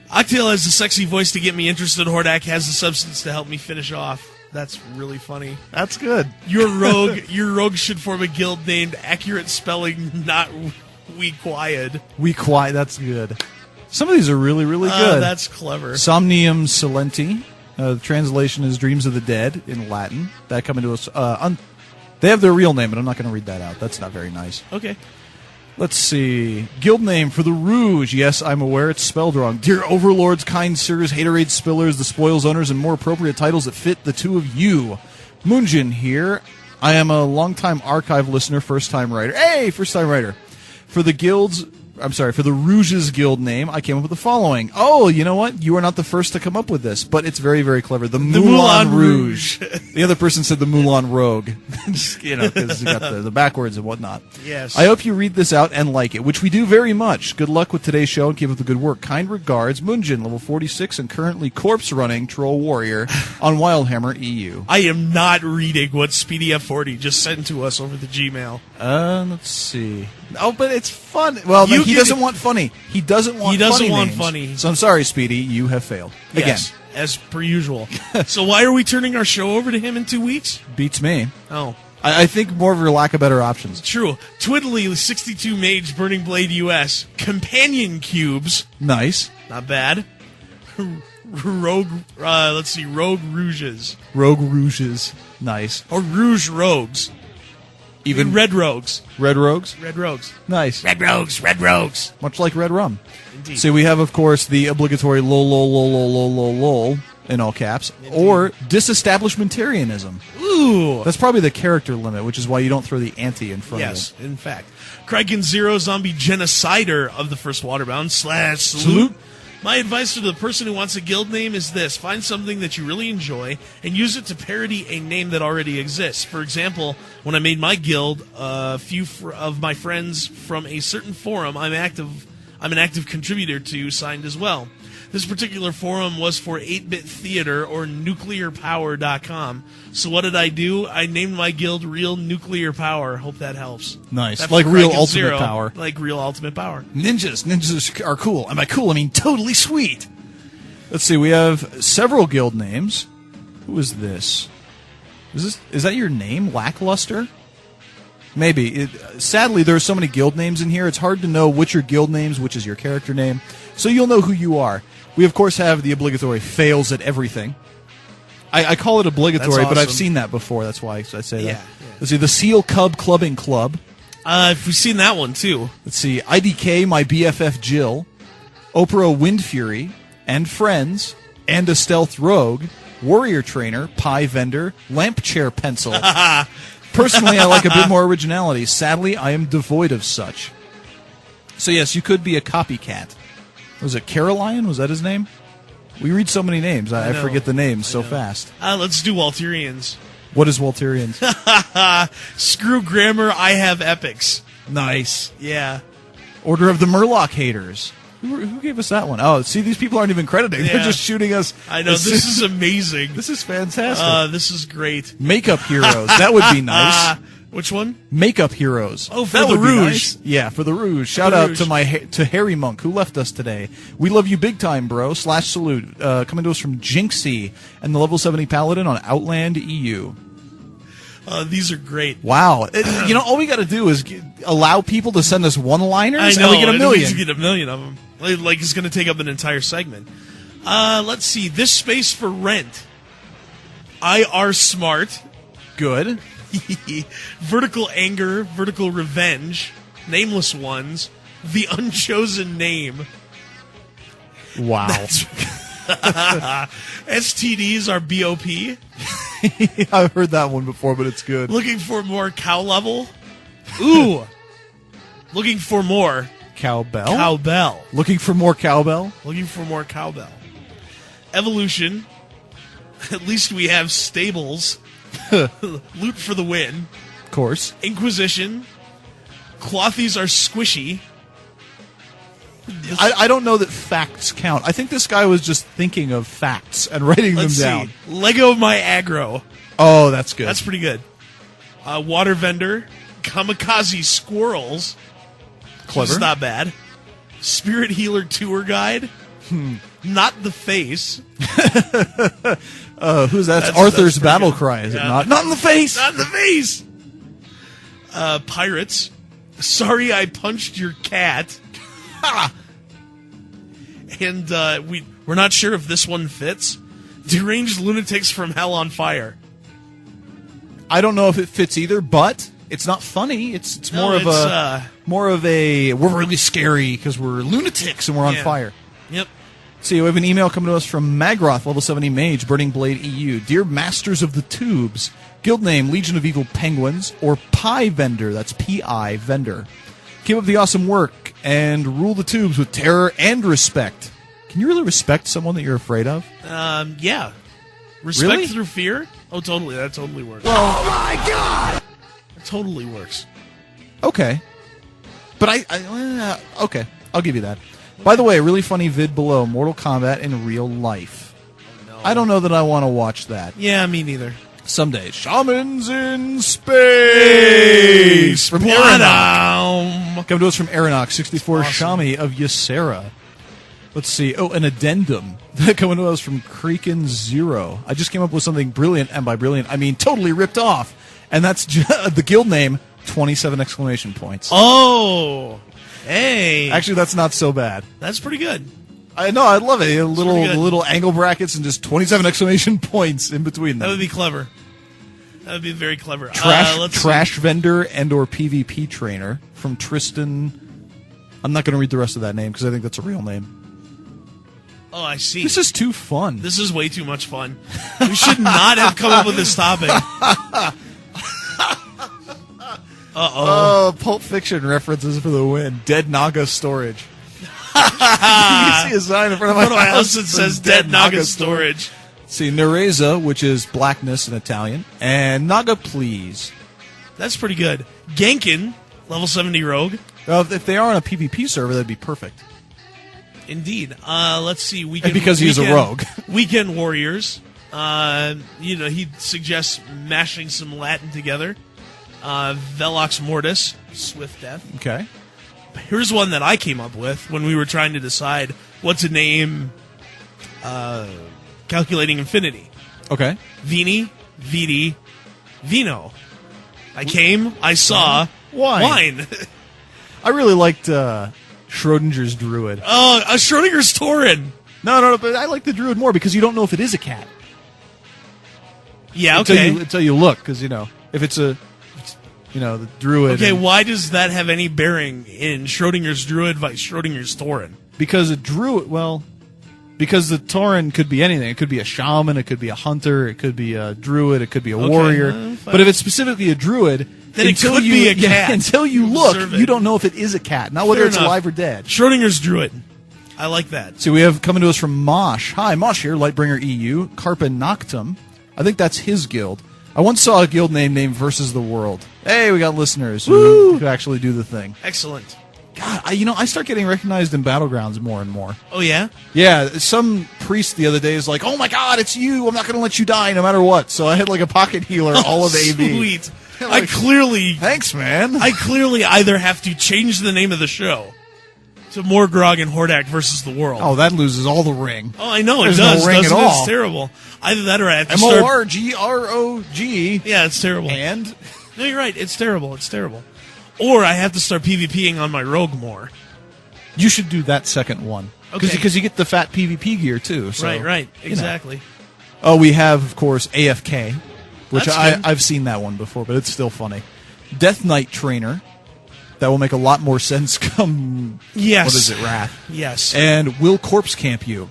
Octale has the sexy voice to get me interested. Hordac has the substance to help me finish off. That's really funny. That's good. Your rogue should form a guild named Accurate Spelling, not We Quiet. We Quiet, that's good. Some of these are really, really good. That's clever. Somnium Silenti. The translation is Dreams of the Dead in Latin. That coming to us. They have their real name, but I'm not going to read that out. That's not very nice. Okay. Let's see. Guild name for the Rouge. Yes, I'm aware it's spelled wrong. Dear overlords, kind sirs, haterade spillers, the spoils owners, and more appropriate titles that fit the two of you. Moonjin here. I am a longtime archive listener, first-time writer. Hey, first-time writer. For the Rouge's guild name, I came up with the following. Oh, you know what? You are not the first to come up with this, but it's very, very clever. The Moulin Rouge. The other person said the Moulin Rogue. Just, because you got the backwards and whatnot. Yes. I hope you read this out and like it, which we do very much. Good luck with today's show and keep up the good work. Kind regards, Moonjin, level 46 and currently corpse running Troll Warrior on Wildhammer EU. I am not reading what Speedy F40 just sent to us over the Gmail. Let's see. Oh, but it's fun. Well, no, he doesn't want funny. He doesn't want funny. So I'm sorry, Speedy. You have failed. Again. Yes, as per usual. So why are we turning our show over to him in 2 weeks? Beats me. Oh. I think more of your lack of better options. True. Twiddly, 62 Mage, Burning Blade US. Companion Cubes. Nice. Not bad. Rogue, let's see, Rogue Rouges. Rogue Rouges. Nice. Or Rouge Rogues. Even Red Rogues. Red Rogues? Red Rogues. Nice. Red Rogues, Red Rogues. Much like Red Rum. Indeed. So we have, of course, the obligatory lol, lol, lol, lol, lol, lol, lol. in all caps, or disestablishmentarianism. Ooh. That's probably the character limit, which is why you don't throw the anti in front of it. Yes, in fact. Kraken Zero, zombie genocider of the first Waterbound / Salute. My advice to the person who wants a guild name is this. Find something that you really enjoy and use it to parody a name that already exists. For example, when I made my guild, a few of my friends from a certain forum I'm an active contributor to signed as well. This particular forum was for 8-Bit Theater or nuclearpower.com. So what did I do? I named my guild Real Nuclear Power. Hope that helps. Nice. That's Like Real Kraken Ultimate Zero, Power. Like Real Ultimate Power. Ninjas are cool. And by cool, I mean totally sweet. Let's see, we have several guild names. Who is this? Is that your name, Lackluster? Maybe. Sadly, there are so many guild names in here, it's hard to know which are guild names, which is your character name. So you'll know who you are. We, of course, have the obligatory fails at everything. I call it obligatory, That's awesome. but I've seen that before. That's why I say that. Yeah. Let's see, the Seal Cub Clubbing Club. We've seen that one, too. Let's see, IDK, My BFF Jill, Oprah Wind Fury, and Friends, and a Stealth Rogue, Warrior Trainer, Pie Vendor, Lamp Chair Pencil. Personally, I like a bit more originality. Sadly, I am devoid of such. So yes, you could be a copycat. Was it Caroline? Was that his name? We read so many names. I forget the names so fast. Let's do Walterians. What is Walterians? Screw grammar, I have epics. Nice. Yeah. Order of the Murloc Haters. Who gave us that one? Oh, see, these people aren't even crediting. Yeah. They're just shooting us. I know, this is amazing. This is fantastic. This is great. Makeup Heroes. That would be nice. Which one? Makeup Heroes. Oh, for that the would be Rouge. nice. Yeah, for the Rouge. Shout out to Harry Monk, who left us today. We love you big time, bro. /salute. Coming to us from Jinxie and the level 70 Paladin on Outland EU. These are great. Wow. You know, all we got to do is allow people to send us one-liners, I know, and we get a million. We get a million of them. Like, it's going to take up an entire segment. Let's see. This space for rent. IR Smart. Good. Vertical Anger. Vertical Revenge. Nameless Ones. The Unchosen Name. Wow. STDs are BOP. I've heard that one before, but it's good. Looking for more cow level. Ooh. Looking for more Cowbell? cowbell. Looking for more cowbell? Looking for more cowbell. Evolution. At least we have stables. Loot for the win. Of course. Inquisition. Clothies are squishy. I don't know that facts count. I think this guy was just thinking of facts and writing Let's them down. see. Lego my aggro. Oh, that's good. That's pretty good. Water vendor. Kamikaze squirrels. clever. Which is not bad. Spirit healer tour guide. Not the face. Who's that? That's Arthur's battle good. cry, is Yeah. it not? Not in the face! Not in the face! Pirates. Sorry I punched your cat. And we're not sure if this one fits. Deranged lunatics from hell on fire. I don't know if it fits either, but it's not funny. It's more of a we're really scary because we're lunatics and we're on fire. Yep. See, we have an email coming to us from Magroth, level 70 Mage, Burning Blade EU. Dear Masters of the Tubes, guild name Legion of Evil Penguins, or Pie Vendor, that's P-I, Vendor. Keep up the awesome work and rule the tubes with terror and respect. Can you really respect someone that you're afraid of? Yeah. Respect Really? through fear? Oh, totally. That totally works. Oh my god! That totally works. Okay. But okay, I'll give you that. By the way, really funny vid below, Mortal Kombat in real life. No. I don't know that I want to watch that. Yeah, me neither. Someday. Shamans in space! From Aeronox. Come to us from Aeronox, 64 Awesome. Shami of Ysera. Let's see. Oh, an addendum. Coming to us from Creakin Zero. I just came up with something brilliant, and by brilliant, I mean totally ripped off. And that's the guild name, 27 exclamation points. Oh! Hey! Actually, that's not so bad. That's pretty good. I know, I love it. pretty good. Little angle brackets and just 27 exclamation points in between them. That would be clever. That would be very clever. Trash vendor and or PvP trainer from Tristan. I'm not going to read the rest of that name because I think that's a real name. Oh, I see. This is too fun. This is way too much fun. We should not have come up with this topic. Oh, Pulp Fiction references for the win. Dead Naga storage. You can see a sign in front of my house that says Dead Naga storage. See, Nereza, which is blackness in Italian, and Naga Please. That's pretty good. Genkin, level 70 rogue. Well, if they are on a PvP server, that'd be perfect. Indeed. Let's see. Weekend, because he's a rogue. Weekend Warriors. He suggests mashing some Latin together. Velox Mortis, Swift Death. Okay. Here's one that I came up with when we were trying to decide what to name Calculating Infinity. Okay. Vini, Vidi, Vino. I saw wine. I really liked Schrodinger's Druid. Oh, a Schrodinger's Tauren. No, but I like the Druid more because you don't know if it is a cat. Yeah, okay. Until you look, because, if it's the Druid. Okay, why does that have any bearing in Schrodinger's Druid by Schrodinger's Tauren? Because a Druid, because the Tauren could be anything. It could be a shaman, it could be a hunter, it could be a druid, it could be a warrior. But if it's specifically a druid, then it could be a cat. Until you look, you don't know if it is a cat, not whether it's alive or dead. Schrodinger's Druid. I like that. So we have coming to us from Mosh. Hi, Mosh here, Lightbringer EU, Carpe Noctum. I think that's his guild. I once saw a guild named Versus the World. Hey, we got listeners who could actually do the thing. Excellent. God, I start getting recognized in Battlegrounds more and more. Oh, yeah? Yeah, some priest the other day is like, oh my God, it's you. I'm not going to let you die no matter what. So I had like a pocket healer all of AV. Sweet. Like, thanks, man. I clearly either have to change the name of the show to Morgrog and Hordak versus the World. Oh, that loses all the ring. Oh, I know, There's it does. No ring doesn't at it? all. It's terrible. Either that or I have to start... M-O-R-G-R-O-G. Yeah, it's terrible. And? No, you're right. It's terrible. It's terrible. Or I have to start PvPing on my rogue more. You should do that second one. Because you get the fat PvP gear, too. So, right. Exactly. Oh, we have, of course, AFK, which That's I've seen that one before, but it's still funny. Death Knight Trainer. That will make a lot more sense come... Yes. What is it, Wrath? Yes. And will Corpse Camp you.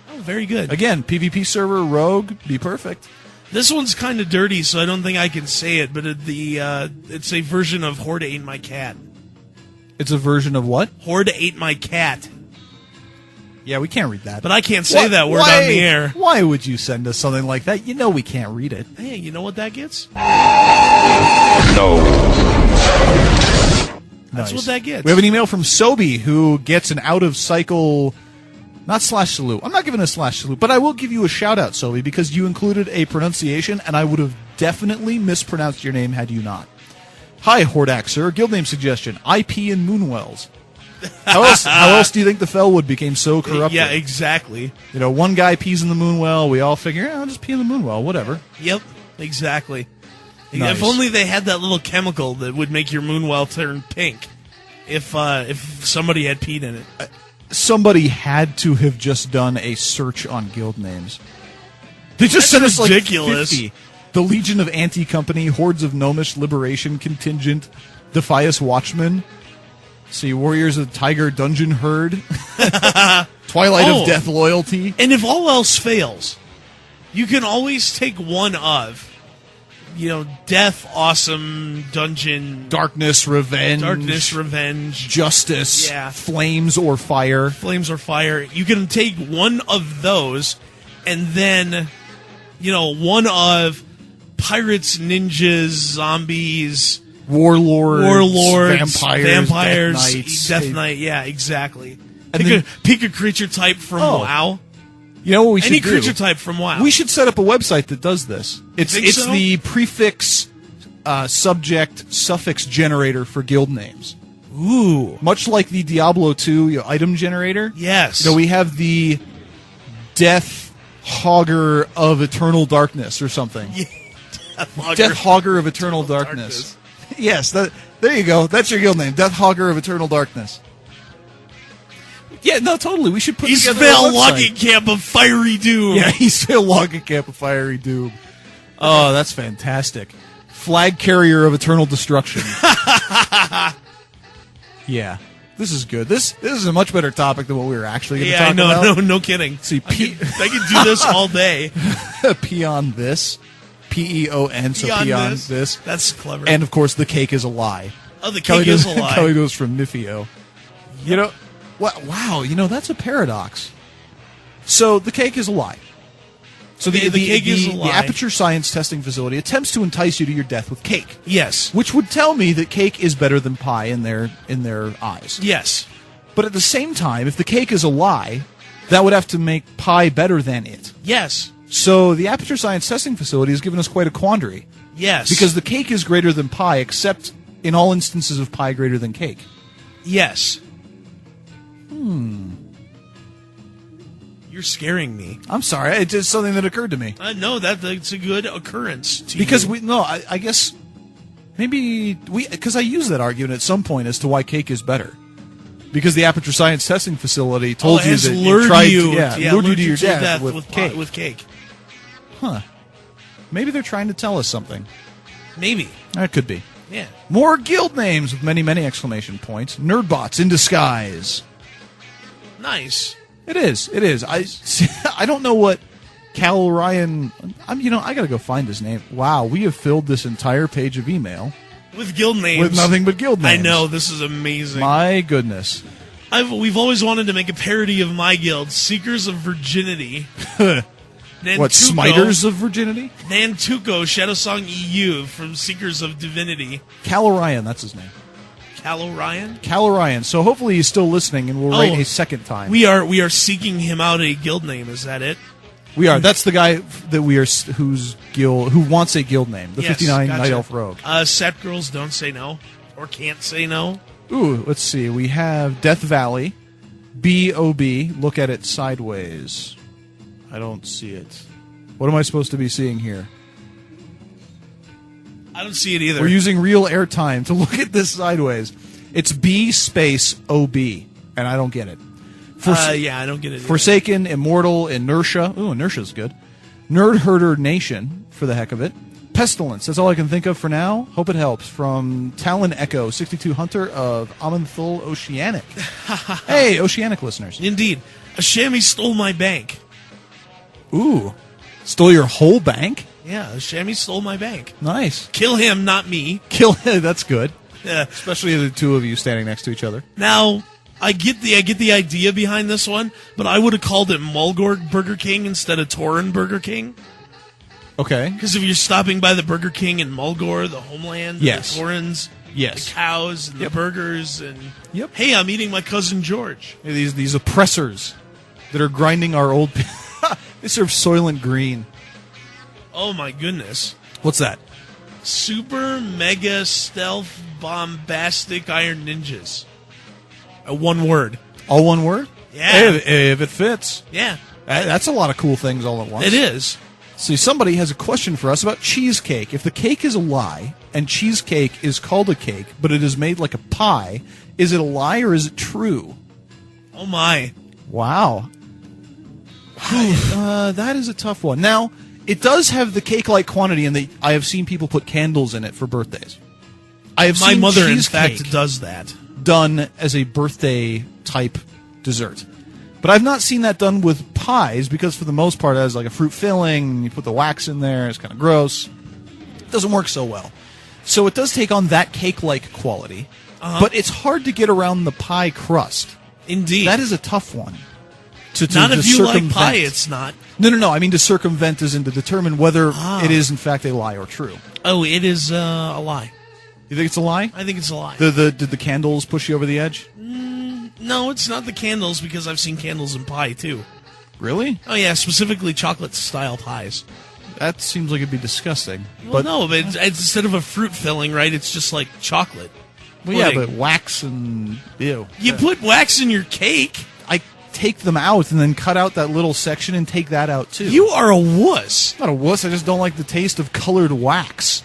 Oh, very good. Again, PvP server, rogue, be perfect. This one's kind of dirty, so I don't think I can say it, but it's a version of Horde Ate My Cat. It's a version of what? Horde Ate My Cat. Yeah, we can't read that. But I can't say that word on the air. Why would you send us something like that? You know we can't read it. Hey, you know what that gets? That's what that gets. We have an email from Sobi who gets an out-of-cycle... Not slash salute. I'm not giving a slash salute, but I will give you a shout-out, Sobi, because you included a pronunciation, and I would have definitely mispronounced your name had you not. Hi, Hordac, sir. Guild name suggestion. IP and Moonwells. How else do you think the Fellwood became so corrupted? Yeah, exactly. One guy pees in the Moonwell, we all figure, I'll just pee in the Moonwell, whatever. Yep, exactly. Nice. If only they had that little chemical that would make your Moonwell turn pink. If somebody had peed in it. Somebody had to have just done a search on guild names. They just sent us ridiculous. Like 50. The Legion of Anti-Company, Hordes of Gnomish, Liberation Contingent, Defias Watchmen, Warriors of Tiger Dungeon Herd, Twilight of Death Loyalty. And if all else fails, you can always take one of, Death, Awesome, Dungeon... Darkness, Revenge. Justice. Yeah. Flames or Fire. You can take one of those, and then, one of Pirates, Ninjas, Zombies... Warlords, Vampires, Death Knight, yeah, exactly. Pick a creature type from WoW. You know what we should do? Any creature type from WoW. We should set up a website that does this. It's the prefix, subject, suffix generator for guild names. Ooh. Much like the Diablo 2 item generator. Yes. We have the Death Hogger of Eternal Darkness or something. Death Hogger of Eternal Darkness. Yes, there you go. That's your guild name, Death Hogger of Eternal Darkness. Yeah, no, totally. We should put together a website. Logging Camp of Fiery Doom. Yeah, Eastvale Logging Camp of Fiery Doom. Oh, that's fantastic. Flag Carrier of Eternal Destruction. Yeah. This is good. This is a much better topic than what we were actually going to Yeah, talk about. no kidding. See, I could do this all day. Peon this. P-E-O-N, so peon this. That's clever. And, of course, the cake is a lie. Oh, the cake is a lie. Kelly goes from Nifio. You know, wow, that's a paradox. So the cake is a lie. So the cake is a lie. The Aperture Science Testing Facility attempts to entice you to your death with cake. Yes. Which would tell me that cake is better than pie in their eyes. Yes. But at the same time, if the cake is a lie, that would have to make pie better than it. Yes. So the Aperture Science Testing Facility has given us quite a quandary. Yes. Because the cake is greater than pie, except in all instances of pie greater than cake. Yes. You're scaring me. I'm sorry. It's just something that occurred to me. No, that's a good occurrence. Because I guess maybe because I used that argument at some point as to why cake is better. Because the Aperture Science Testing Facility told you that lured you to your death with cake. With cake. Huh. Maybe they're trying to tell us something. Maybe. That could be. Yeah. More guild names with many, many exclamation points. Nerdbots in disguise. Nice. It is. I don't know what Cal Ryan. I got to go find his name. Wow, we have filled this entire page of email with guild names. With nothing but guild names. I know, this is amazing. My goodness. We've always wanted to make a parody of my guild, Seekers of Virginity. What, Smiters of Virginity? Nantuko, Shadowsong EU from Seekers of Divinity. Cal Ryan, that's his name. Cal Orion? Cal Orion. So hopefully he's still listening and we'll write a second time. We are seeking him out a guild name, is that it? We are. That's the guy that who wants a guild name. The 59 gotcha. Night Elf Rogue. Sat Girls Don't Say No. Or Can't Say No. Ooh, let's see. We have Death Valley. B.O.B. Look at it sideways. I don't see it. What am I supposed to be seeing here? I don't see it either. We're using real airtime to look at this sideways. It's B space O-B, and I don't get it. I don't get it either. Forsaken, Immortal, Inertia. Ooh, Inertia's good. Nerd Herder Nation, for the heck of it. Pestilence, that's all I can think of for now. Hope it helps. From Talon Echo, 62 Hunter of Amenthul Oceanic. Hey, Oceanic listeners. Indeed. A chamois stole my bank. Ooh. Stole your whole bank? Yeah, a chamois stole my bank. Nice. Kill him, not me. Kill him, that's good. Yeah. Especially the two of you standing next to each other. Now, I get the idea behind this one, but I would have called it Mulgore Burger King instead of Torin Burger King. Okay. Because if you're stopping by the Burger King in Mulgore, the homeland, yes. the Torins, yes. the cows, and yep. the burgers, and yep. Hey, I'm eating my cousin George. These oppressors that are grinding our old... They serve Soylent Green. Oh my goodness. What's that? Super Mega Stealth Bombastic Iron Ninjas. One word. All one word? Yeah. If it fits. Yeah. That's a lot of cool things all at once. It is. See, somebody has a question for us about cheesecake. If the cake is a lie, and cheesecake is called a cake, but it is made like a pie, is it a lie or is it true? Oh my. Wow. That is a tough one. Now, it does have the cake-like quantity in that I have seen people put candles in it for birthdays. I have My seen mother, in cheesecake fact, does that. Done as a birthday-type dessert. But I've not seen that done with pies because, for the most part, it has like a fruit filling. You put the wax in there. It's kind of gross. It doesn't work so well. So it does take on that cake-like quality. But it's hard to get around the pie crust. Indeed. That is a tough one. Not if you like pie, it's not. No. I mean to circumvent as in to determine whether it is, in fact, a lie or true. Oh, it is a lie. You think it's a lie? I think it's a lie. Did the candles push you over the edge? No, it's not the candles because I've seen candles in pie, too. Really? Oh, yeah, specifically chocolate-style pies. That seems like it'd be disgusting. Well, no, but it's instead of a fruit filling, right, it's just like chocolate. Well, yeah, but wax and... Ew. You put wax in your cake. I take them out and then cut out that little section and take that out, too. You are a wuss. I'm not a wuss, I just don't like the taste of colored wax.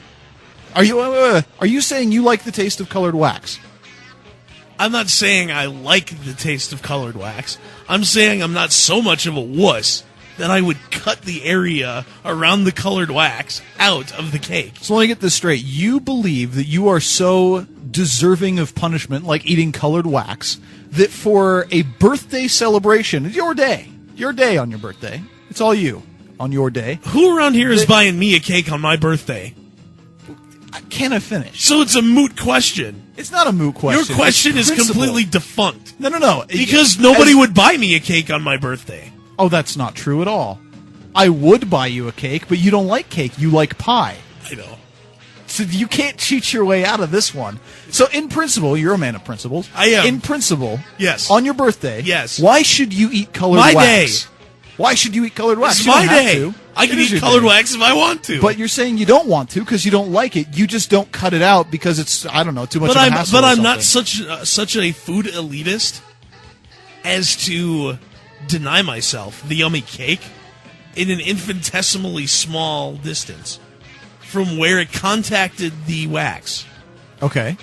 Are you saying you like the taste of colored wax? I'm not saying I like the taste of colored wax. I'm saying I'm not so much of a wuss that I would cut the area around the colored wax out of the cake. So let me get this straight. You believe that you are so deserving of punishment, like eating colored wax, that for a birthday celebration, it's your day on your birthday. It's all you on your day. Who around here is buying me a cake on my birthday? Can I finish? So it's a moot question. It's not a moot question. Your question is completely defunct. No. Because nobody would buy me a cake on my birthday. Oh, that's not true at all. I would buy you a cake, but you don't like cake. You like pie. I know. So you can't cheat your way out of this one. So in principle, you're a man of principles. I am. In principle, yes. On your birthday, yes. Why should you eat colored wax? My day. Why should you eat colored wax? It's my day. I can eat colored wax if I want to. But you're saying you don't want to because you don't like it. You just don't cut it out because it's, I don't know, too much of a hassle. But I'm not such a food elitist as to deny myself the yummy cake in an infinitesimally small distance from where it contacted the wax. Okay.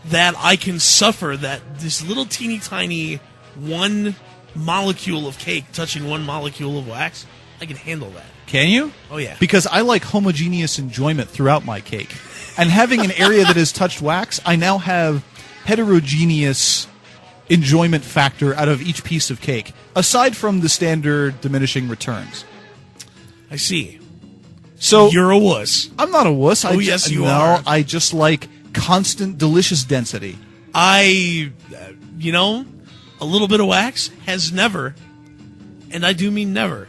That I can suffer this little teeny tiny one molecule of cake touching one molecule of wax. I can handle that. Can you? Oh, yeah. Because I like homogeneous enjoyment throughout my cake. And having an area that has touched wax, I now have heterogeneous enjoyment factor out of each piece of cake, aside from the standard diminishing returns. I see. So you're a wuss. I'm not a wuss. Yes, you are. I just like constant delicious density. A little bit of wax has never, and I do mean never,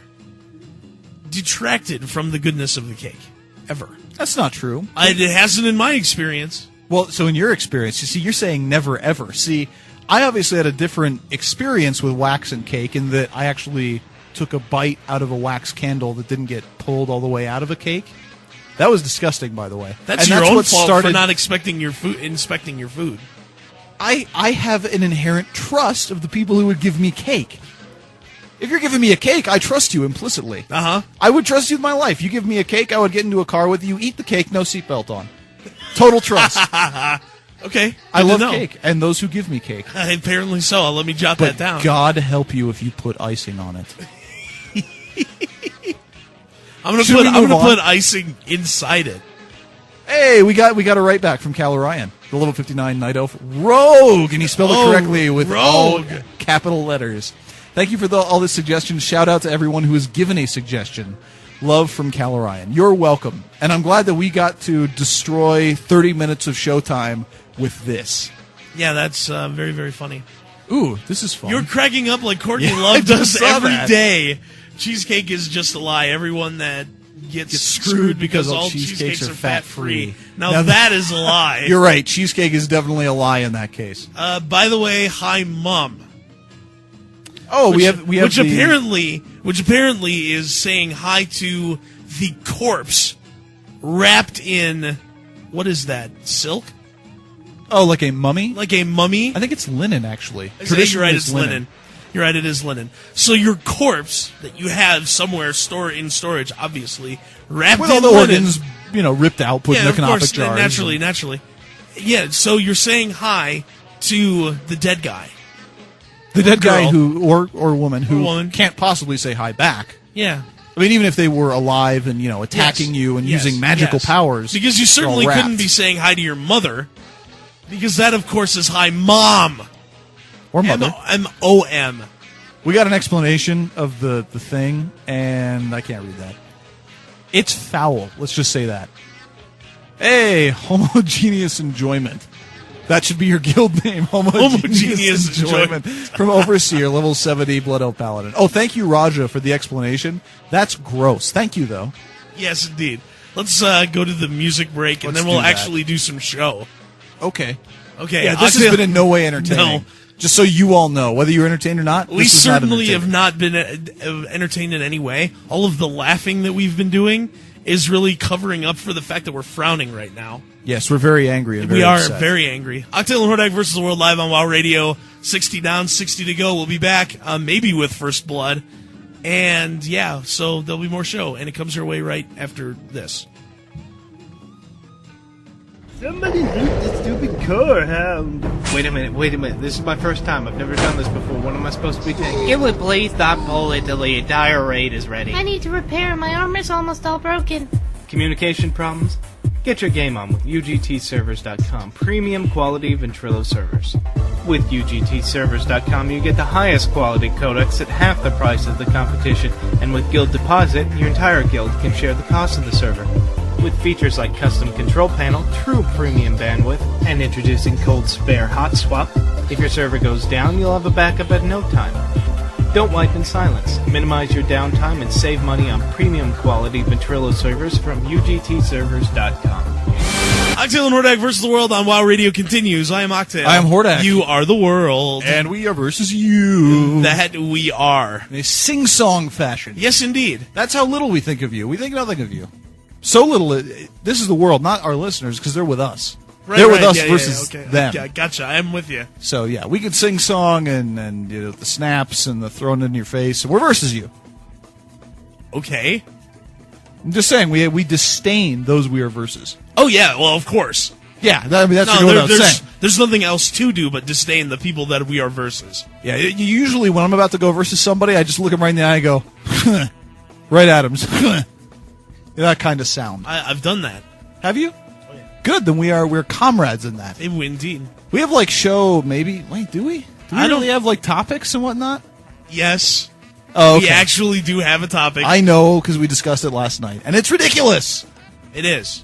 detracted from the goodness of the cake. Ever. That's not true. It hasn't in my experience. Well, so in your experience, you see, you're saying never ever. See, I obviously had a different experience with wax and cake in that I actually took a bite out of a wax candle that didn't get pulled all the way out of a cake. That was disgusting, by the way. That's your own fault for not inspecting your food. I have an inherent trust of the people who would give me cake. If you're giving me a cake, I trust you implicitly. Uh-huh. I would trust you with my life. You give me a cake, I would get into a car with you, eat the cake, no seatbelt on. Total trust. Okay. I love cake, and those who give me cake. Apparently so. Let me jot that down. God help you if you put icing on it. I'm gonna put icing inside it. Hey, we got a right back from Cal Orion, the level 59 Night Elf Rogue, and he spelled it correctly with all capital letters. Thank you for all the suggestions. Shout out to everyone who has given a suggestion. Love from Cal Orion. You're welcome. And I'm glad that we got to destroy 30 minutes of showtime with this. Yeah, that's very, very funny. Ooh, this is fun. You're cracking up like Courtney Love does every day. Cheesecake is just a lie. Everyone that gets screwed because all cheesecakes are fat-free. Now that is a lie. You're right. Cheesecake is definitely a lie in that case. By the way, hi, Mom. Oh, we have which apparently is saying hi to the corpse wrapped in, what is that, silk? Oh, like a mummy? Like a mummy? I think it's linen, actually. You're right, it's linen. You're right, it is linen. So your corpse that you have somewhere in storage, obviously, wrapped with in all the linen. organs, ripped out, put in the canopic jars. Naturally. Yeah, so you're saying hi to the dead guy. The dead guy or woman who can't possibly say hi back. Yeah. I mean, even if they were alive and, attacking you and using magical powers. Because you certainly couldn't be saying hi to your mother. Because that, of course, is hi, Mom. Or mother. M-O-M. We got an explanation of the thing, and I can't read that. It's foul. Let's just say that. Hey, homogeneous enjoyment. That should be your guild name, Homogeneous Enjoyment. From Overseer, level 70, Blood Elf Paladin. Oh, thank you, Raja, for the explanation. That's gross. Thank you, though. Yes, indeed. Let's go to the music break, and then we'll actually do some show. Okay. Yeah, this has been in no way entertaining. No. Just so you all know, whether you're entertained or not, we certainly have not been entertained in any way. All of the laughing that we've been doing is really covering up for the fact that we're frowning right now. Yes, we're very angry and very upset. Very angry. Octale and Hordac versus the World live on WoW Radio. 60 down, 60 to go. We'll be back, maybe with First Blood. And, yeah, so there'll be more show, and it comes your way right after this. Somebody loot the stupid core, huh? Wait a minute. This is my first time. I've never done this before. What am I supposed to be doing? Can we please stop pulling till the entire raid is ready? I need to repair. My armor's almost all broken. Communication problems? Get your game on with UGTservers.com, premium quality Ventrilo servers. With UGTservers.com, you get the highest quality codecs at half the price of the competition, and with Guild Deposit, your entire guild can share the cost of the server. With features like custom control panel, true premium bandwidth, and introducing Cold Spare Hot Swap, if your server goes down, you'll have a backup at no time. Don't wipe in silence. Minimize your downtime and save money on premium quality Ventrilo servers from UGTservers.com. Octale and Hordac versus the world on WoW Radio continues. I am Octale. I am Hordac. You are the world. And we are versus you. That we are. In a sing-song fashion. Yes, indeed. That's how little we think of you. We think nothing of you. So little. This is the world, not our listeners, because they're with us. Right, they're with us yeah, versus them. Yeah, gotcha. I'm with you. So, yeah, we can sing song and the snaps and the throwing in your face. We're versus you. Okay. I'm just saying, we disdain those we are versus. Oh, yeah, well, of course. Yeah, that's what I'm saying. There's nothing else to do but disdain the people that we are versus. Yeah, usually when I'm about to go versus somebody, I just look them right in the eye and go, right at them. That kind of sound. I've done that. Have you? Good, then we're comrades in that. Indeed. We have wait, do we? Do we really have like topics and whatnot? Yes. Oh, okay. We actually do have a topic. I know, because we discussed it last night. And it's ridiculous! It is.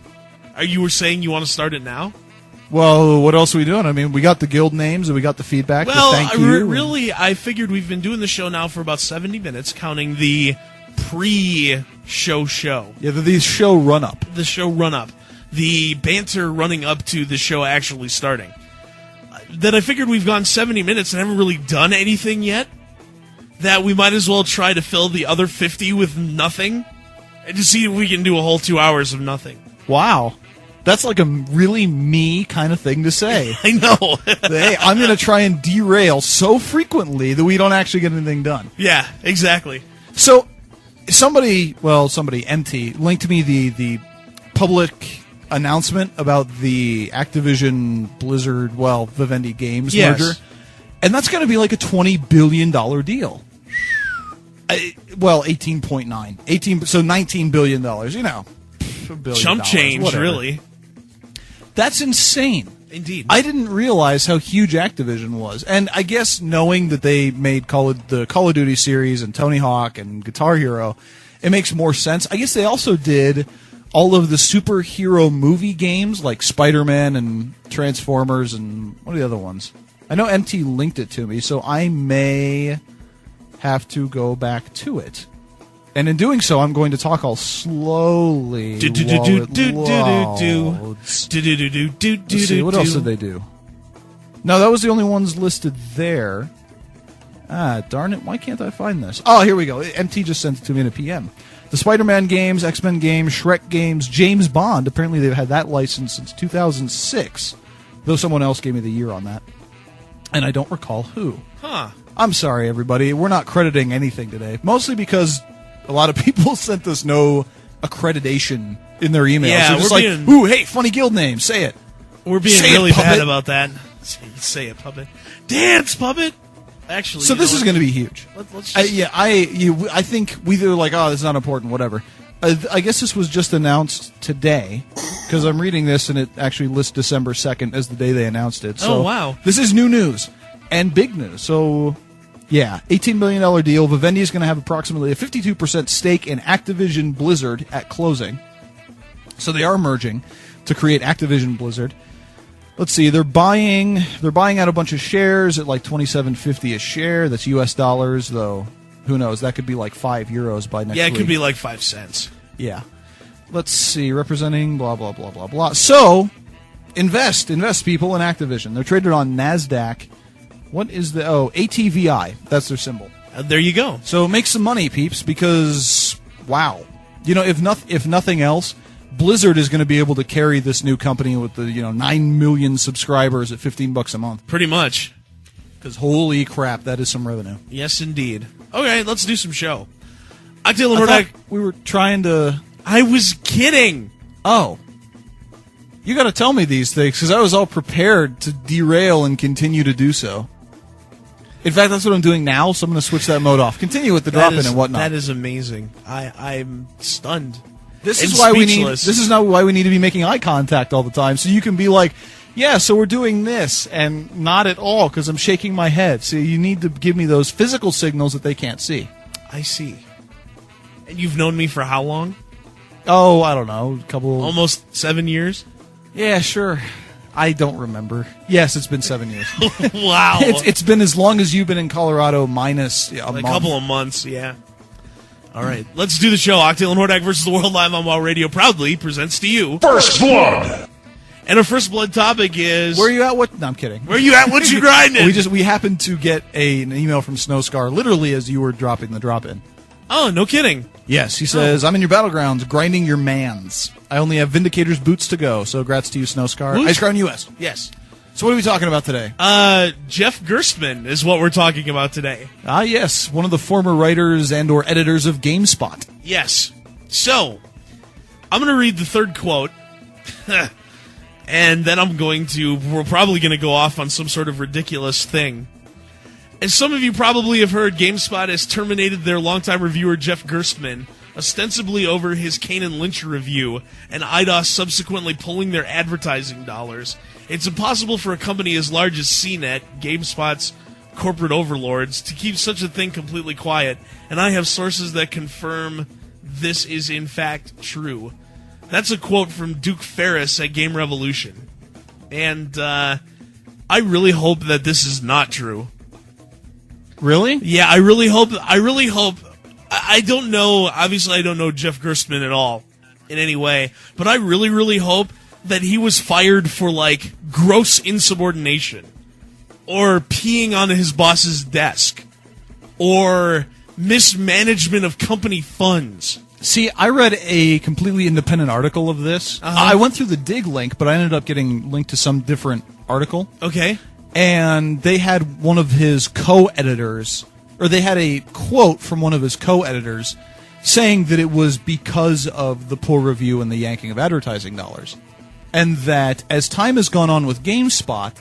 You were saying you want to start it now? Well, what else are we doing? I mean, we got the guild names and we got the feedback. Well, thank you. Really, I figured we've been doing the show now for about 70 minutes, counting the pre-show. Yeah, the show run-up. The show run-up. The banter running up to the show actually starting. That I figured we've gone 70 minutes and haven't really done anything yet. That we might as well try to fill the other 50 with nothing. And to see if we can do a whole 2 hours of nothing. Wow. That's like a really me kind of thing to say. I know. Hey, I'm going to try and derail so frequently that we don't actually get anything done. Yeah, exactly. So, somebody, MT, linked me the public announcement about the Activision Blizzard, Vivendi Games merger. And that's going to be like a $20 billion deal. 18.9. So $19 billion, Chump change, whatever. Really. That's insane. Indeed. I didn't realize how huge Activision was. And I guess knowing that they made the Call of Duty series and Tony Hawk and Guitar Hero, it makes more sense. I guess they also did all of the superhero movie games like Spider-Man and Transformers and what are the other ones? I know MT linked it to me, so I may have to go back to it. And in doing so, I'm going to talk all slowly. Let's see, what else did they do? No, that was the only ones listed there. Ah, darn it, why can't I find this? Oh, here we go. MT just sent it to me in a PM. The Spider-Man games, X-Men games, Shrek games, James Bond. Apparently they've had that license since 2006, though someone else gave me the year on that. And I don't recall who. Huh. I'm sorry, everybody. We're not crediting anything today. Mostly because a lot of people sent us no accreditation in their emails. Yeah, They're just we're like, being... ooh, hey, funny guild name. Say it. We're being say really it, bad about that. Say it, puppet. Dance, puppet! Actually, so this is going to be huge. Let's just... I think we were like, oh, this is not important, whatever. I guess this was just announced today, because I'm reading this and it actually lists December 2nd as the day they announced it. So wow. This is new news and big news. So, yeah, $18 billion deal. Vivendi is going to have approximately a 52% stake in Activision Blizzard at closing. So they are merging to create Activision Blizzard. Let's see, they're buying out a bunch of shares at like $27.50 a share. That's US dollars, though. Who knows? That could be like €5 by next week. Yeah, it could be like 5 cents. Yeah. Let's see, representing blah, blah, blah, blah, blah. So, invest people in Activision. They're traded on NASDAQ. What is the, ATVI. That's their symbol. There you go. So make some money, peeps, because, wow. You know, if nothing else, Blizzard is going to be able to carry this new company with the 9 million subscribers at $15 a month. Pretty much. Because holy crap, that is some revenue. Yes, indeed. Okay, let's do some show. Octale and Hordac. We were trying to... I was kidding. Oh. You got to tell me these things, because I was all prepared to derail and continue to do so. In fact, that's what I'm doing now, so I'm going to switch that mode off. Continue with the drop-in and whatnot. That is amazing. I'm stunned. This and is why speechless. This is not why we need to be making eye contact all the time. So you can be like, yeah, so we're doing this, and not at all because I'm shaking my head. So you need to give me those physical signals that they can't see. I see. And you've known me for how long? Oh, I don't know, Almost 7 years? Yeah, sure. I don't remember. Yes, it's been 7 years. Wow. It's been as long as you've been in Colorado minus a month. Couple of months, yeah. All right, let's do the show. Octale and Hordac versus the World live on WoW Radio proudly presents to you First Blood! And our first blood topic is... Where are you at? What? No, I'm kidding. Where are you at? What you grinding? We happened to get an email from Snowscar literally as you were dropping the drop-in. Oh, no kidding. Yes, he says, I'm in your battlegrounds, grinding your mans. I only have Vindicator's boots to go, so grats to you, Snowscar. Ice Crown US. Yes. So what are we talking about today? Jeff Gerstmann is what we're talking about today. Ah, yes, one of the former writers and or editors of GameSpot. Yes. So, I'm going to read the third quote, and then we're probably going to go off on some sort of ridiculous thing. As some of you probably have heard, GameSpot has terminated their longtime reviewer Jeff Gerstmann, ostensibly over his Kane and Lynch review, and IDOS subsequently pulling their advertising dollars. It's impossible for a company as large as CNET, GameSpot's corporate overlords, to keep such a thing completely quiet, and I have sources that confirm this is in fact true. That's a quote from Duke Ferris at Game Revolution. And I really hope that this is not true. Really? Yeah, I really hope. I don't know. Obviously, I don't know Jeff Gerstmann at all in any way, but I really, really hope that he was fired for like gross insubordination, or peeing on his boss's desk, or mismanagement of company funds. See, I read a completely independent article of this. I went through the dig link, but I ended up getting linked to some different article. Okay. And they had one of his co-editors, or they had a quote from one of his co-editors saying that it was because of the poor review and the yanking of advertising dollars. And that as time has gone on with GameSpot,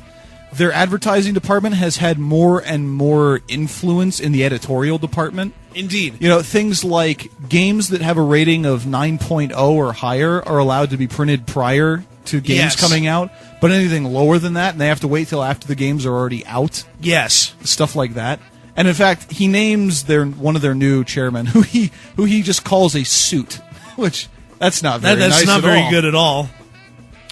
their advertising department has had more and more influence in the editorial department. Indeed. You know, things like games that have a rating of 9.0 or higher are allowed to be printed prior to games coming out, but anything lower than that, and they have to wait till after the games are already out. Yes. Stuff like that. And in fact, he names one of their new chairmen, who he just calls a suit, which that's not very nice at all. That's not very good at all.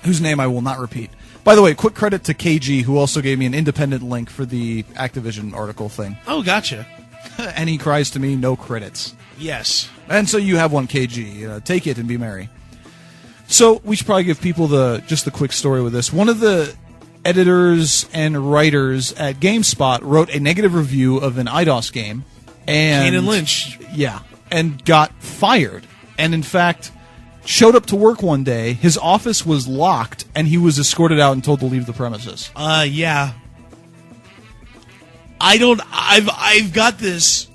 Whose name I will not repeat. By the way, quick credit to KG, who also gave me an independent link for the Activision article thing. Oh, gotcha. And he cries to me, no credits. Yes. And so you have one, KG. Take it and be merry. So we should probably give people just the quick story with this. One of the editors and writers at GameSpot wrote a negative review of an IDOS game. And Kane and Lynch. Yeah. And got fired. And in fact, showed up to work one day, his office was locked, and he was escorted out and told to leave the premises. Yeah. I've got this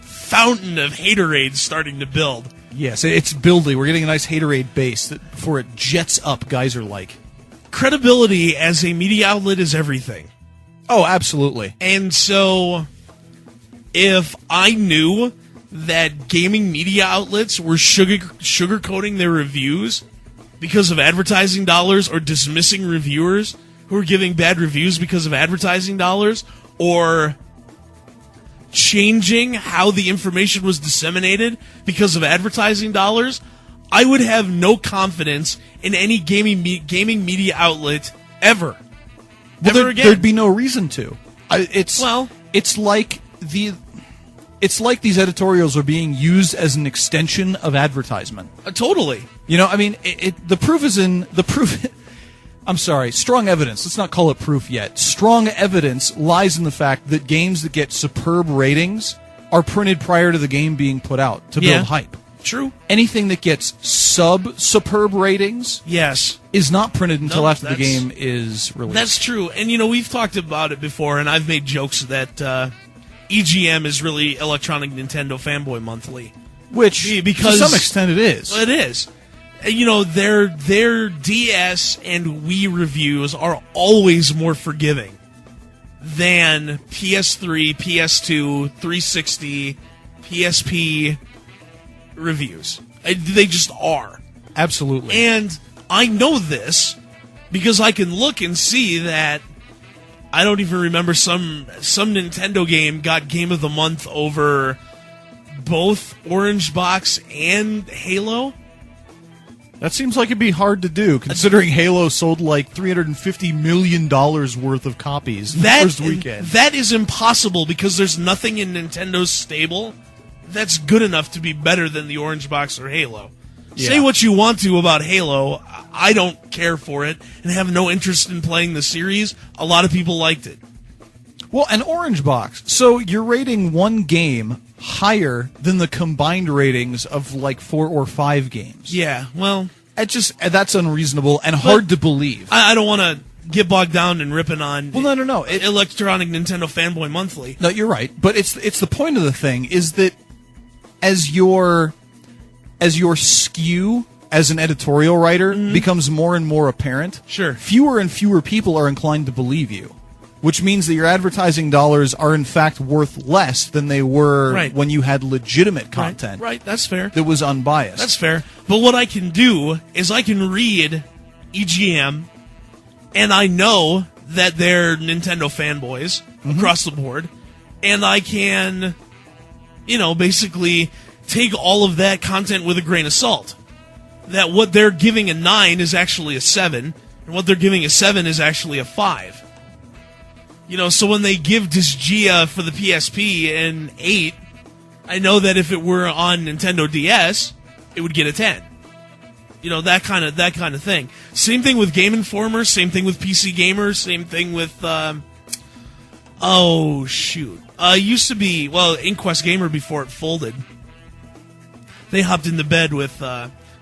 fountain of haterade starting to build. Yes, it's building. We're getting a nice haterade base that before it jets up, guys are like. Credibility as a media outlet is everything. Oh, absolutely. And so, if I knew that gaming media outlets were sugarcoating their reviews because of advertising dollars, or dismissing reviewers who are giving bad reviews because of advertising dollars, or changing how the information was disseminated because of advertising dollars, I would have no confidence in any gaming media outlet ever. Well, Ever again. There'd be no reason to. It's like these editorials are being used as an extension of advertisement. Totally. You know, I mean, the proof is in the proof. I'm sorry, strong evidence. Let's not call it proof yet. Strong evidence lies in the fact that games that get superb ratings are printed prior to the game being put out to build hype. True. Anything that gets sub-superb ratings is not printed until after the game is released. That's true. And, you know, we've talked about it before, and I've made jokes that EGM is really Electronic Nintendo Fanboy Monthly. Which, because to some extent, it is. It is. You know, their DS and Wii reviews are always more forgiving than PS3, PS2, 360, PSP reviews. They just are. Absolutely. And I know this because I can look and see that I don't even remember some Nintendo game got Game of the Month over both Orange Box and Halo. That seems like it'd be hard to do, considering Halo sold like $350 million worth of copies the first weekend. That is impossible because there's nothing in Nintendo's stable that's good enough to be better than the Orange Box or Halo. Yeah. Say what you want to about Halo. I don't care for it and have no interest in playing the series. A lot of people liked it. Well, an Orange Box. So you're rating one game higher than the combined ratings of like 4 or 5 games. Yeah, well, that's unreasonable and hard to believe. I don't want to get bogged down in ripping on. Well, no. Electronic Nintendo Fanboy Monthly. No, you're right, but it's the point of the thing is that as your skew as an editorial writer becomes more and more apparent, sure, fewer and fewer people are inclined to believe you. Which means that your advertising dollars are in fact worth less than they were when you had legitimate content. Right, that's fair. That was unbiased. That's fair. But what I can do is I can read EGM, and I know that they're Nintendo fanboys across the board, and I can, basically take all of that content with a grain of salt. That what they're giving a 9 is actually a 7, and what they're giving a 7 is actually a 5. So when they give Disgaea for the PSP an 8, I know that if it were on Nintendo DS, it would get a 10. That kind of thing. Same thing with Game Informer, same thing with PC Gamer, same thing with used to be, Inquest Gamer before it folded. They hopped into bed with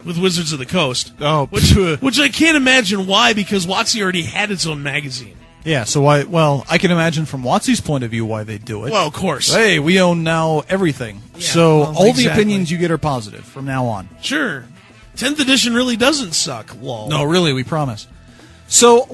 Wizards of the Coast. Oh, which I can't imagine why, because WotC already had its own magazine. Yeah, so why? Well, I can imagine from WotC's point of view why they do it. Well, of course. Hey, we own now everything. Yeah, so all the opinions you get are positive from now on. Sure. 10th edition really doesn't suck. Lol. No, really, we promise. So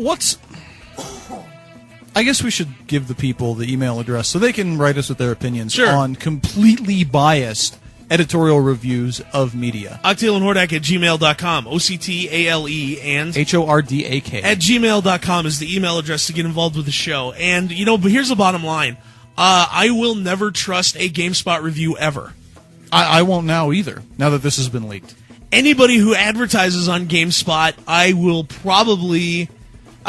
I guess we should give the people the email address so they can write us with their opinions on completely biased editorial reviews of media. Octale and Hordac at gmail.com. OCTALE and HORDAK at gmail.com is the email address to get involved with the show. And, but here's the bottom line. I will never trust a GameSpot review ever. I won't now either, now that this has been leaked. Anybody who advertises on GameSpot, I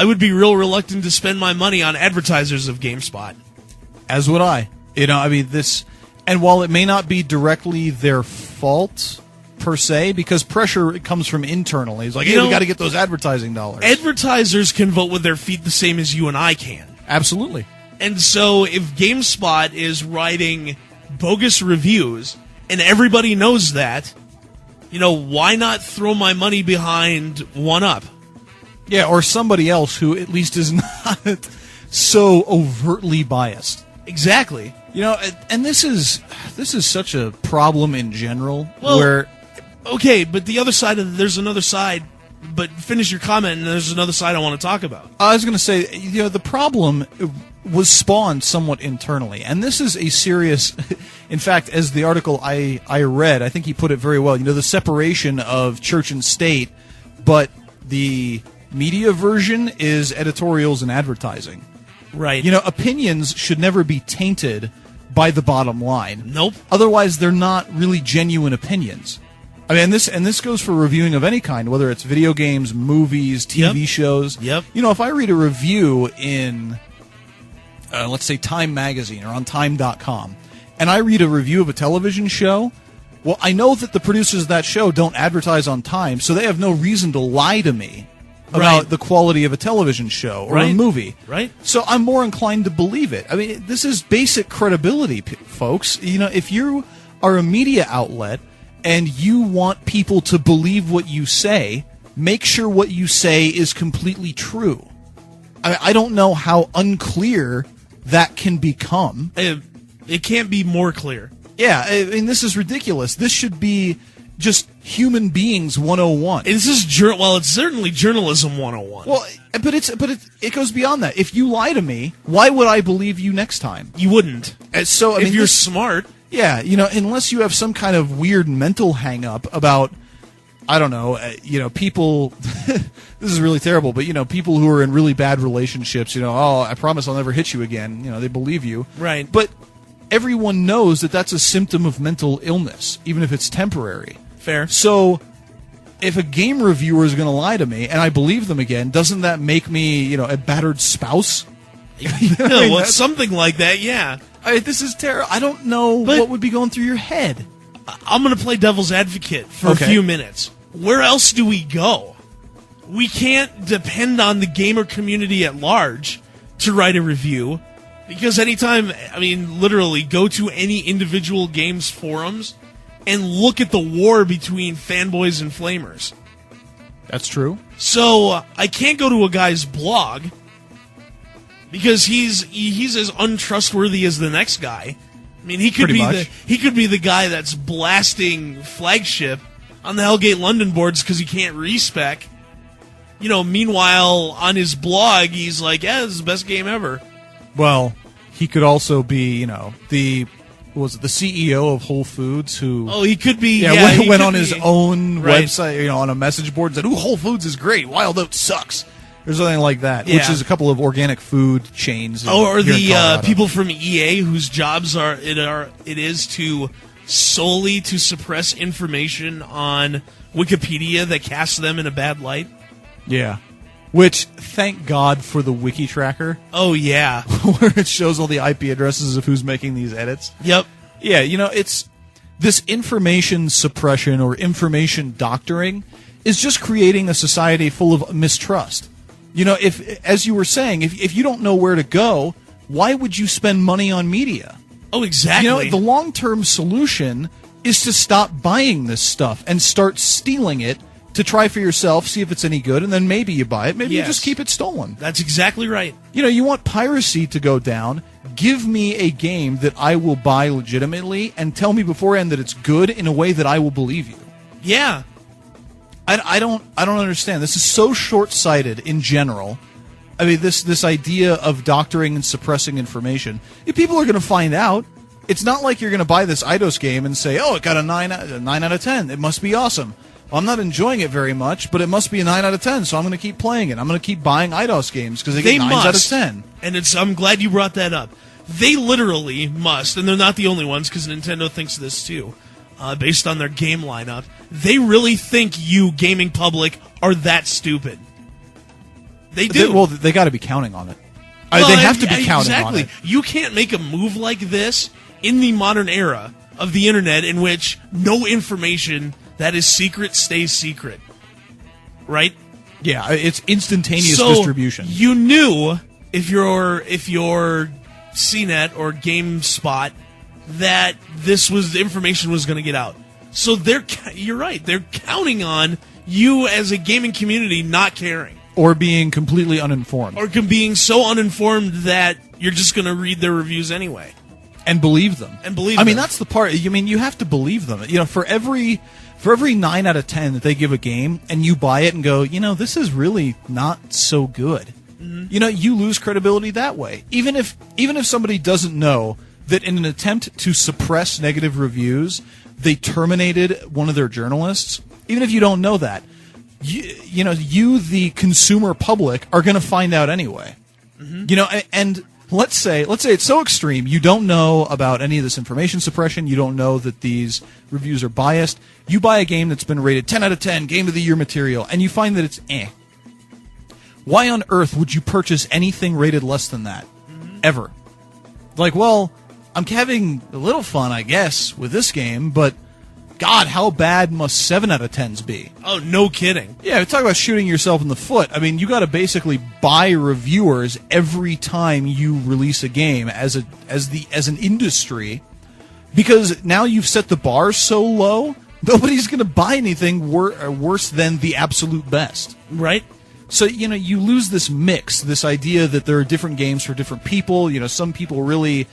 would be real reluctant to spend my money on advertisers of GameSpot. As would I. And while it may not be directly their fault, per se, because pressure comes from internally. It's like, hey, we got to get those advertising dollars. Advertisers can vote with their feet the same as you and I can. Absolutely. And so if GameSpot is writing bogus reviews, and everybody knows that, why not throw my money behind 1UP? Yeah, or somebody else who at least is not so overtly biased. Exactly. And this is such a problem in general. Okay, but the other side there's another side. But finish your comment, and there's another side I want to talk about. I was going to say, the problem was spawned somewhat internally, and this is a serious. In fact, as the article I read, I think he put it very well. The separation of church and state, but the media version is editorials and advertising. Right. Opinions should never be tainted by the bottom line. Nope. Otherwise, they're not really genuine opinions. I mean, this goes for reviewing of any kind, whether it's video games, movies, TV shows. Yep. If I read a review in, let's say, Time Magazine or on Time.com, and I read a review of a television show, well, I know that the producers of that show don't advertise on Time, so they have no reason to lie to me about the quality of a television show or a movie. Right. So I'm more inclined to believe it. I mean, this is basic credibility, folks. If you are a media outlet and you want people to believe what you say, make sure what you say is completely true. I don't know how unclear that can become. It can't be more clear. Yeah, I mean, this is ridiculous. This should be just human beings 101. It's certainly journalism 101. Well, but it goes beyond that. If you lie to me, why would I believe you next time? You wouldn't. So if you're smart. Yeah, unless you have some kind of weird mental hang-up about, I don't know, people, this is really terrible, but, people who are in really bad relationships, oh, I promise I'll never hit you again, they believe you. Right. But everyone knows that that's a symptom of mental illness, even if it's temporary. Fair. So if a game reviewer is going to lie to me and I believe them again, doesn't that make me, a battered spouse? Well, something like that, yeah. This is terrible. I don't know what would be going through your head. I'm going to play devil's advocate for a few minutes. Where else do we go? We can't depend on the gamer community at large to write a review, because anytime, literally go to any individual games forums and look at the war between fanboys and flamers. That's true. So I can't go to a guy's blog because he's as untrustworthy as the next guy. He could be the guy that's blasting Flagship on the Hellgate London boards because he can't respec. Meanwhile on his blog he's like, yeah, this is the best game ever. Well, he could also be, the CEO of Whole Foods who... Oh, he could be... he went on his own website, on a message board and said, ooh, Whole Foods is great, Wild Oats sucks. Or something like that, which is a couple of organic food chains. Or the people from EA whose jobs it is to solely to suppress information on Wikipedia that casts them in a bad light. Yeah. Which, thank God for the wiki tracker. Oh, yeah. Where it shows all the IP addresses of who's making these edits. Yep. Yeah, it's this information suppression or information doctoring is just creating a society full of mistrust. If, as you were saying, if you don't know where to go, why would you spend money on media? Oh, exactly. The long-term solution is to stop buying this stuff and start stealing it to try for yourself, see if it's any good, and then maybe you buy it. Maybe you just keep it stolen. That's exactly right. You want piracy to go down. Give me a game that I will buy legitimately and tell me beforehand that it's good in a way that I will believe you. Yeah. I don't understand. This is so short-sighted in general. This idea of doctoring and suppressing information. If people are going to find out. It's not like you're going to buy this Eidos game and say, oh, it got a 9 out of 10. It must be awesome. Well, I'm not enjoying it very much, but it must be a 9 out of 10, so I'm going to keep playing it. I'm going to keep buying Eidos games because they get 9s out of 10. And I'm glad you brought that up. They literally must, and they're not the only ones because Nintendo thinks this too, based on their game lineup. They really think you, gaming public, are that stupid. They do. They got to be counting on it. They have to be counting on it. You can't make a move like this in the modern era of the internet in which no information that is secret stays secret. Right? Yeah, it's instantaneous distribution. You knew if you're CNET or GameSpot that the information was going to get out. So you're right. They're counting on you as a gaming community not caring. Or being completely uninformed. Or being so uninformed that you're just going to read their reviews anyway. And believe them. I mean, that's the part. You have to believe them. For every 9 out of 10 that they give a game, and you buy it and go, this is really not so good. Mm-hmm. You lose credibility that way. Even if somebody doesn't know that in an attempt to suppress negative reviews, they terminated one of their journalists. Even if you don't know that, you the consumer public, are going to find out anyway. Mm-hmm. And let's say it's so extreme, you don't know about any of this information suppression, you don't know that these reviews are biased. You buy a game that's been rated 10 out of 10, Game of the Year material, and you find that it's Why on earth would you purchase anything rated less than that? Mm-hmm. Ever? Like, well, I'm having a little fun, I guess, with this game, but God, how bad must 7 out of 10s be? Oh, no kidding. Yeah, talk about shooting yourself in the foot. I mean, you got to basically buy reviewers every time you release a game as an industry, because now you've set the bar so low, nobody's going to buy anything worse than the absolute best. Right? So, you lose this mix, this idea that there are different games for different people. Some people really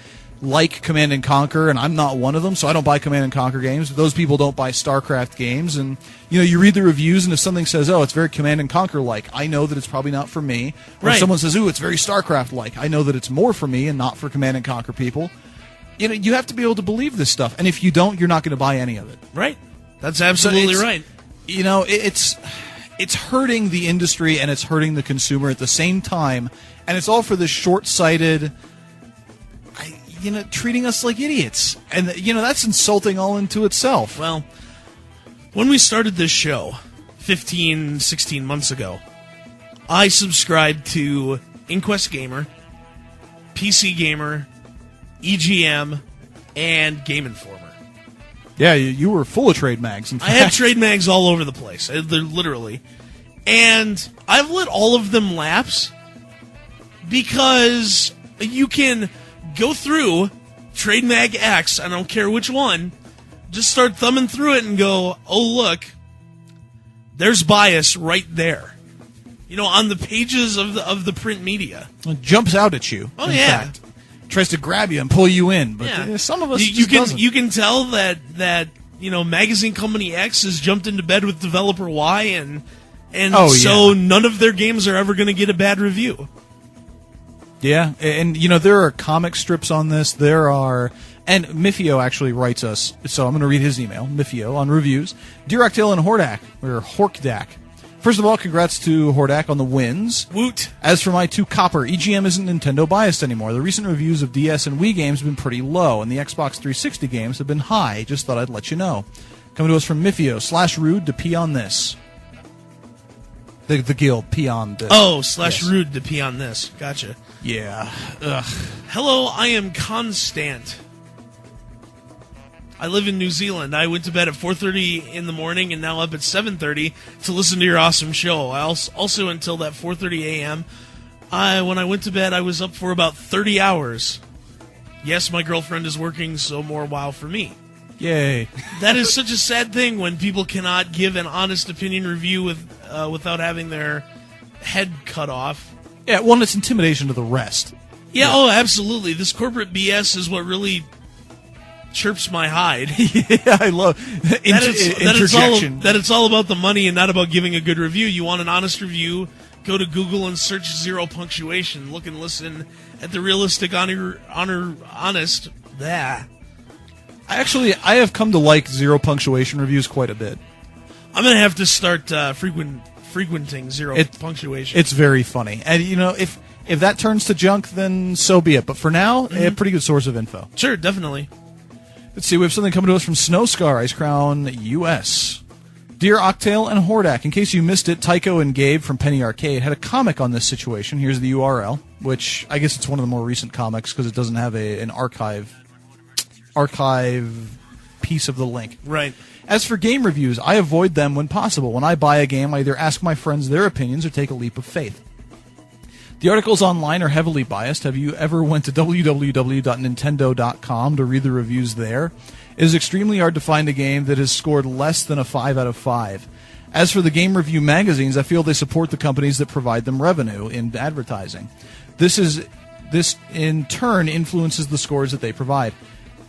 like Command & Conquer, and I'm not one of them, so I don't buy Command & Conquer games. Those people don't buy StarCraft games, and you read the reviews, and if something says, oh, it's very Command & Conquer-like, I know that it's probably not for me. Or if someone says, ooh, it's very StarCraft-like, I know that it's more for me and not for Command & Conquer people. you have to be able to believe this stuff, and if you don't, you're not going to buy any of it. Right. That's absolutely right. It's hurting the industry and it's hurting the consumer at the same time, and it's all for this short-sighted, treating us like idiots, and that's insulting all into itself. Well, when we started this show 15, 16 months ago, I subscribed to Inquest Gamer, PC Gamer, EGM, and Game Informer. Yeah, you were full of trade mags. In fact. I had trade mags all over the place, they're literally. And I've let all of them lapse because you can go through Trade Mag X, I don't care which one, just start thumbing through it and go, oh, look, there's bias right there. On the pages of the print media. It jumps out at you. Oh, in yeah. fact. Tries to grab you and pull you in, but some of us you can tell that magazine company X has jumped into bed with developer Y, and none of their games are ever going to get a bad review. Yeah, and there are comic strips on this. There are, and Mifio actually writes us, so I'm going to read his email. Mifio on reviews. Dear Octale and Hordac, or Hordac. First of all, congrats to Hordac on the wins. Woot. As for my 2 copper, EGM isn't Nintendo biased anymore. The recent reviews of DS and Wii games have been pretty low, and the Xbox 360 games have been high. Just thought I'd let you know. Coming to us from Mifio, /rude to pee on this. The guild, pee on this. Oh, /rude to pee on this. Gotcha. Yeah. Ugh. Hello, I am Constant. I live in New Zealand. I went to bed at 4:30 in the morning and now up at 7:30 to listen to your awesome show. I also until that 4:30 a.m., when I went to bed, I was up for about 30 hours. Yes, my girlfriend is working, so more WoW for me. Yay. That is such a sad thing when people cannot give an honest opinion review without having their head cut off. Yeah, well, it's intimidation to the rest. Yeah, oh, absolutely. This corporate BS is what really chirps my hide. Yeah, I love interjection. That it's all about the money and not about giving a good review. You want an honest review, go to Google and search 0 punctuation. Look and listen at the realistic, honest. That. I have come to like 0 punctuation reviews quite a bit. I'm going to have to start frequenting 0 punctuation. It's very funny. And, if that turns to junk, then so be it. But for now, a pretty good source of info. Sure, definitely. Let's see, we have something coming to us from Snowscar, Ice Crown, U.S. Dear Octale and Hordac, in case you missed it, Tycho and Gabe from Penny Arcade had a comic on this situation. Here's the URL, which I guess it's one of the more recent comics because it doesn't have an archive piece of the link. Right. As for game reviews, I avoid them when possible. When I buy a game, I either ask my friends their opinions or take a leap of faith. The articles online are heavily biased. Have you ever went to www.nintendo.com to read the reviews there? It is extremely hard to find a game that has scored less than a 5 out of 5. As for the game review magazines, I feel they support the companies that provide them revenue in advertising. This in turn influences the scores that they provide.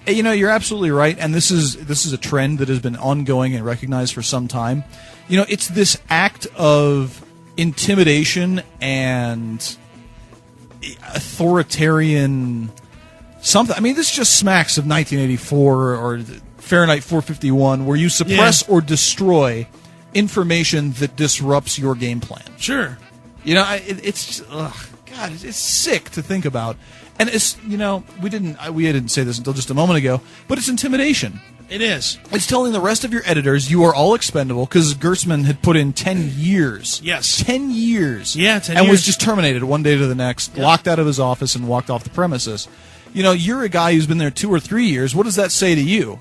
You're absolutely right, and this is a trend that has been ongoing and recognized for some time. It's this act of intimidation and authoritarian something. I mean, this just smacks of 1984 or Fahrenheit 451, where you suppress or destroy information that disrupts your game plan. Sure. It's it's sick to think about. And it's, we didn't say this until just a moment ago, but it's intimidation. It is. It's telling the rest of your editors you are all expendable because Gerstmann had put in 10 years. Yes. 10 years. Yeah, 10 years. And was just terminated one day to the next, locked out of his office and walked off the premises. You're a guy who's been there 2 or 3 years. What does that say to you?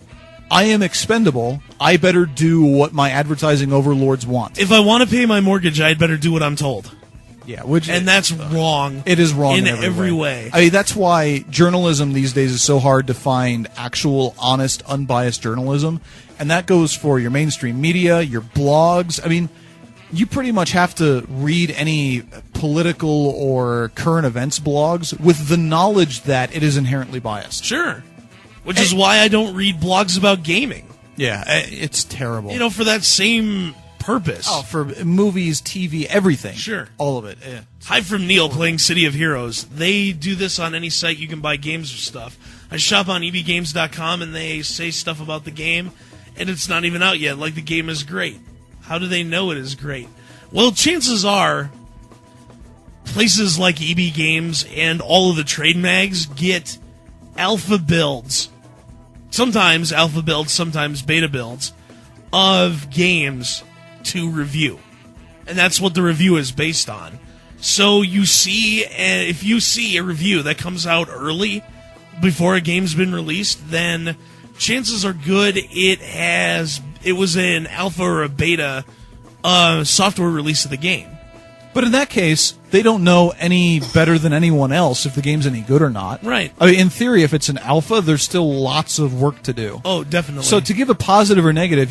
I am expendable. I better do what my advertising overlords want. If I want to pay my mortgage, I'd better do what I'm told. Yeah, and that's wrong. It is wrong in every way. I mean, that's why journalism these days is so hard to find actual, honest, unbiased journalism, and that goes for your mainstream media, your blogs. I mean, you pretty much have to read any political or current events blogs with the knowledge that it is inherently biased. Sure, which is why I don't read blogs about gaming. Yeah, it's terrible. For that same purpose. Oh, for movies, TV, everything. Sure. All of it. Yeah. Hi from Neil playing City of Heroes. They do this on any site you can buy games or stuff. I shop on ebgames.com and they say stuff about the game, and it's not even out yet, like the game is great. How do they know it is great? Well, chances are places like EB Games and all of the trade mags get alpha builds, sometimes alpha builds, sometimes beta builds, of games to review. And that's what the review is based on. So you see, if you see a review that comes out early, before a game's been released, then chances are good it was an alpha or a beta software release of the game. But in that case, they don't know any better than anyone else if the game's any good or not. Right. I mean, in theory, if it's an alpha, there's still lots of work to do. Oh, definitely. So to give a positive or negative,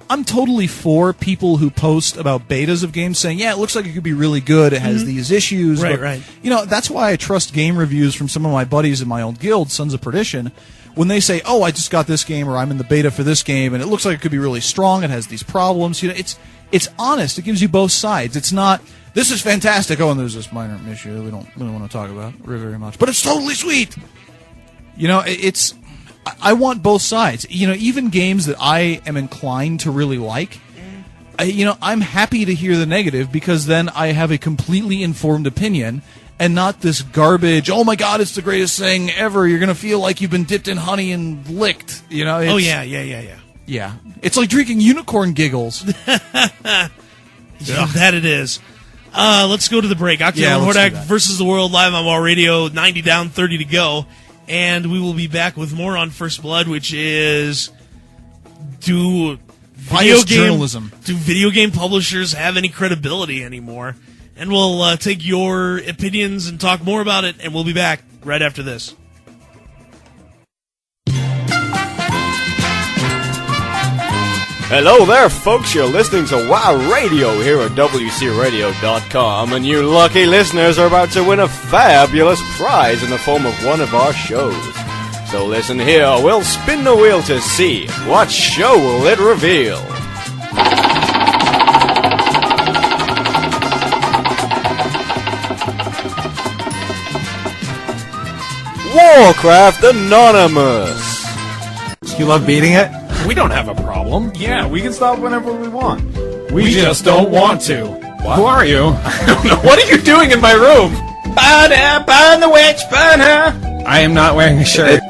I'm totally for people who post about betas of games saying, yeah, it looks like it could be really good. It has these issues. Right, but, right. That's why I trust game reviews from some of my buddies in my old guild, Sons of Perdition. When they say, oh, I just got this game, or I'm in the beta for this game, and it looks like it could be really strong, it has these problems, it's honest. It gives you both sides. It's not, this is fantastic, oh, and there's this minor issue we don't really want to talk about very much, but it's totally sweet. I want both sides. Even games that I am inclined to really like, I'm happy to hear the negative because then I have a completely informed opinion and not this garbage, oh my god, it's the greatest thing ever, you're going to feel like you've been dipped in honey and licked. Oh, yeah. Yeah. It's like drinking unicorn giggles. Yeah, that it is. Let's go to the break. Octale and Hordac versus the World live on WoW Radio, 90 down, 30 to go. And we will be back with more on First Blood, which is do video game publishers have any credibility anymore? And we'll take your opinions and talk more about it, and we'll be back right after this. Hello there, folks. You're listening to WoW Radio here at WCRadio.com, and you lucky listeners are about to win a fabulous prize in the form of one of our shows. So listen here, we'll spin the wheel to see what show will it reveal. Warcraft Anonymous. You love beating it? We don't have a problem. Yeah, we can stop whenever we want. We just don't want to. What? Who are you? I don't know. What are you doing in my room? Burn her! Burn the witch! Burn her! I am not wearing a shirt.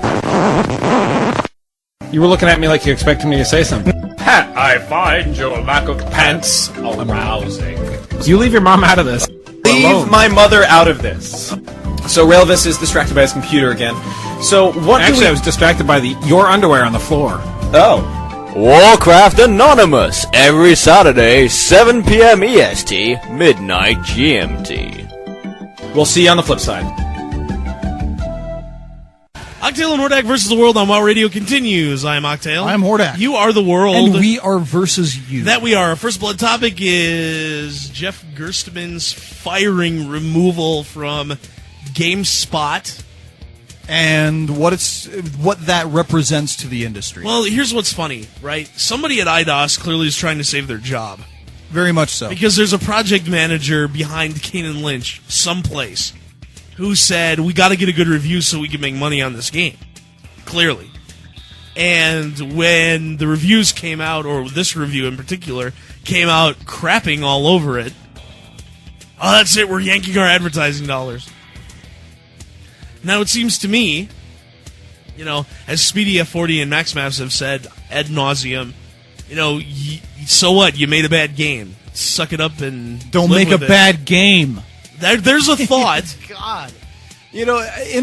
You were looking at me like you expected me to say something. I find your lack of pants arousing. You leave your mom out of this. Leave my mother out of this. So Railvis is distracted by his computer again. So what? Actually, I was distracted by your underwear on the floor. Oh. Warcraft Anonymous, every Saturday, 7 p.m. EST, midnight GMT. We'll see you on the flip side. Octale and Hordac versus the World on WoW Radio continues. I am Octale. I am Hordac. You are the World. And we are versus you. That we are. Our first blood topic is Jeff Gerstmann's firing removal from GameSpot. And what that represents to the industry. Well, here's what's funny, right? Somebody at IDOS clearly is trying to save their job. Very much so. Because there's a project manager behind Kane & Lynch someplace who said, we got to get a good review so we can make money on this game. Clearly. And when the reviews came out, or this review in particular, came out crapping all over it, oh, that's it, we're yanking our advertising dollars. Now, it seems to me, as Speedy F40 and Max Maps have said ad nauseum, so what? You made a bad game. Suck it up and don't make a bad game. There's a thought. God. In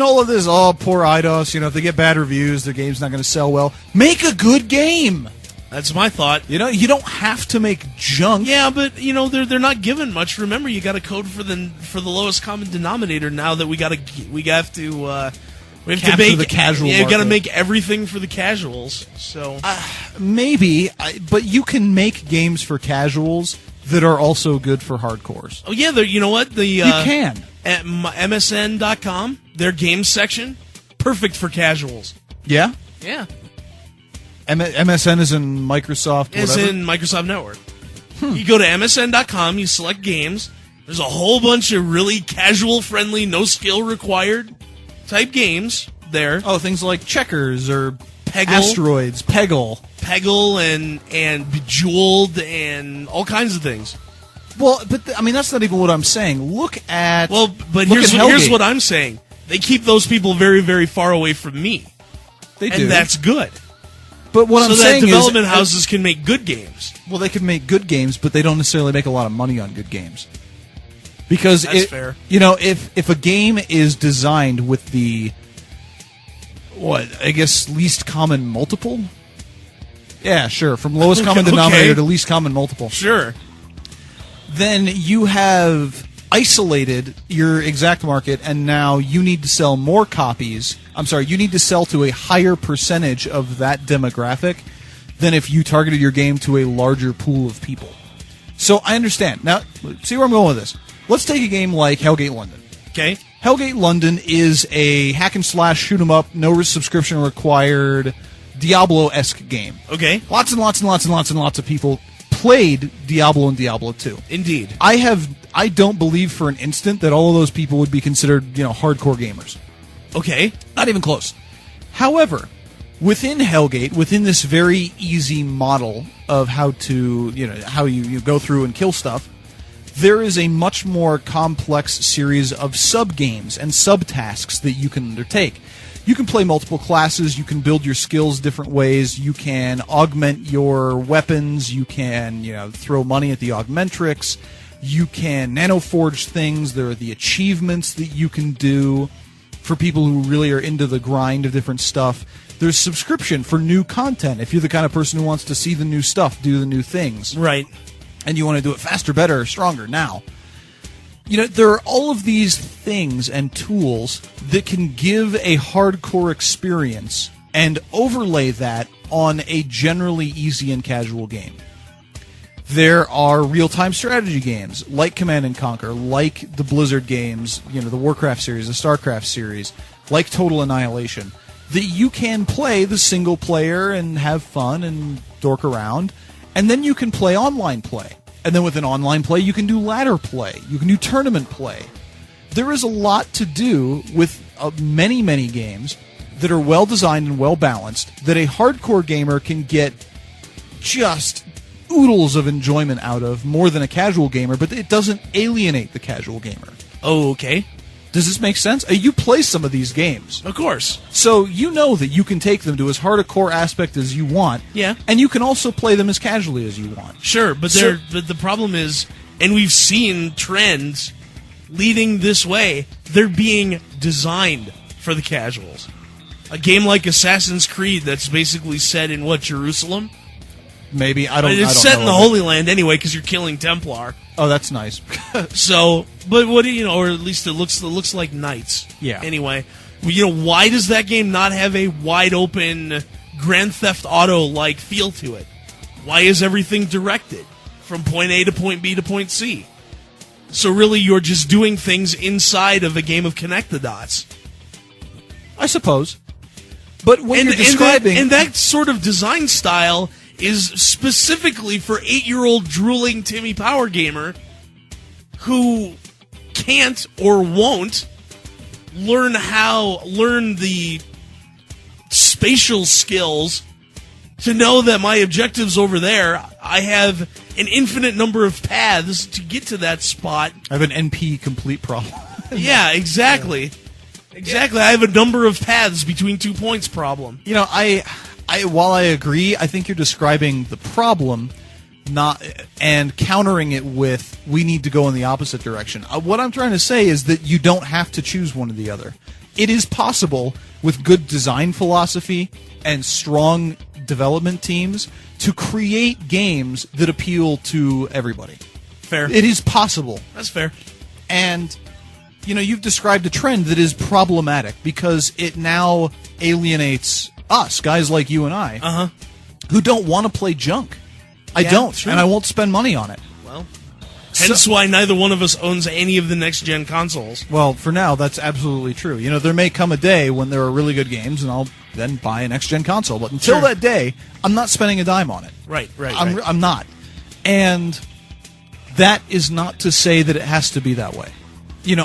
all of this, poor IDOS, if they get bad reviews, their game's not going to sell well. Make a good game. That's my thought. You don't have to make junk. Yeah, but they're not given much. Remember, you got to code for the lowest common denominator. Now that we have to make the casual. Yeah, you got to make everything for the casuals. So maybe, but you can make games for casuals that are also good for hardcores. Oh yeah, you know what? You can at MSN.com, their games section, perfect for casuals. Yeah. Yeah. MSN is in Microsoft. It's in Microsoft Network. You go to MSN.com, you select games. There's a whole bunch of really casual-friendly, no skill required type games there. Oh, things like Checkers or Peggle. Asteroids, Peggle. Peggle and Bejeweled and all kinds of things. Well, but I mean, that's not even what I'm saying. Look at here's what I'm saying. They keep those people very, very far away from me. They do. And that's good. But what I'm saying is, development houses can make good games. Well, they can make good games, but they don't necessarily make a lot of money on good games. Because that's fair. You know, if a game is designed with the least common multiple? Yeah, sure. From lowest common denominator to least common multiple. Sure. Then you have isolated your exact market, and now you need to sell more copies. I'm sorry, you need to sell to a higher percentage of that demographic than if you targeted your game to a larger pool of people. So I understand. Now, see where I'm going with this. Let's take a game like Hellgate London. Okay. Hellgate London is a hack and slash, shoot 'em up, no subscription required, Diablo-esque game. Okay. Lots and lots and lots and lots and lots of people played Diablo and Diablo 2. Indeed. I don't believe for an instant that all of those people would be considered, hardcore gamers. Okay. Not even close. However, within Hellgate, within this very easy model of how you go through and kill stuff, there is a much more complex series of sub-games and sub-tasks that you can undertake. You can play multiple classes, you can build your skills different ways, you can augment your weapons, you can, throw money at the augmentrix, you can nanoforge things, there are the achievements that you can do for people who really are into the grind of different stuff. There's subscription for new content if you're the kind of person who wants to see the new stuff, do the new things. Right. And you want to do it faster, better, stronger now. There are all of these things and tools that can give a hardcore experience and overlay that on a generally easy and casual game. There are real-time strategy games like Command & Conquer, like the Blizzard games, the Warcraft series, the StarCraft series, like Total Annihilation, that you can play the single player and have fun and dork around, and then you can play online play. And then within online play, you can do ladder play. You can do tournament play. There is a lot to do with many, many games that are well-designed and well-balanced that a hardcore gamer can get just oodles of enjoyment out of more than a casual gamer, but it doesn't alienate the casual gamer. Oh, okay. Does this make sense? You play some of these games. Of course. So you know that you can take them to as hard a core aspect as you want. Yeah. And you can also play them as casually as you want. Sure, but the problem is, and we've seen trends leading this way, they're being designed for the casuals. A game like Assassin's Creed that's basically set in, Jerusalem? Maybe. It's set in the Holy Land anyway because you're killing Templar. Oh, that's nice. So, but what do or at least it looks like knights. Yeah. Anyway, why does that game not have a wide open Grand Theft Auto like feel to it? Why is everything directed from point A to point B to point C? So really, you're just doing things inside of a game of Connect the Dots. I suppose. But when you're describing and that sort of design style is specifically for 8-year-old drooling Timmy Power Gamer who can't or won't learn the spatial skills to know that my objective's over there. I have an infinite number of paths to get to that spot. I have an NP complete problem. Yeah, exactly. Yeah. Exactly. I have a number of paths between 2 points problem. While I agree, I think you're describing the problem, and countering it with we need to go in the opposite direction. What I'm trying to say is that you don't have to choose one or the other. It is possible with good design philosophy and strong development teams to create games that appeal to everybody. Fair. It is possible. That's fair. And you've described a trend that is problematic because it now alienates us, guys like you and I, who don't want to play junk. I don't, true. And I won't spend money on it. Well, hence why neither one of us owns any of the next-gen consoles. Well, for now, that's absolutely true. There may come a day when there are really good games, and I'll then buy a next-gen console. But until that day, I'm not spending a dime on it. Right. I'm not. And that is not to say that it has to be that way.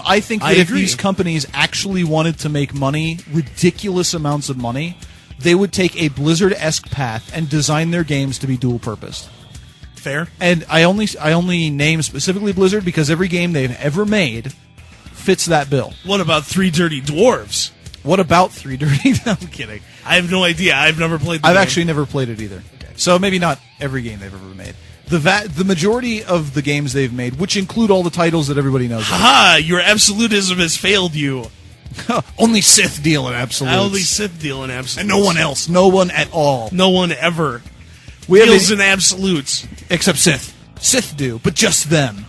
I think that if these companies actually wanted to make money, ridiculous amounts of money, they would take a Blizzard-esque path and design their games to be dual-purposed. Fair. And I only name specifically Blizzard because every game they've ever made fits that bill. What about Three Dirty Dwarves? What about Three Dirty? I'm kidding. I have no idea. I've never played the game. I've actually never played it either. Okay. So maybe not every game they've ever made. The majority of the games they've made, which include all the titles that everybody knows. Haha, your absolutism has failed you. Only Sith deal in absolutes. Only Sith deal in absolutes. And no one else. No one at all. No one ever deals in absolutes. Except Sith. Sith do, but just them.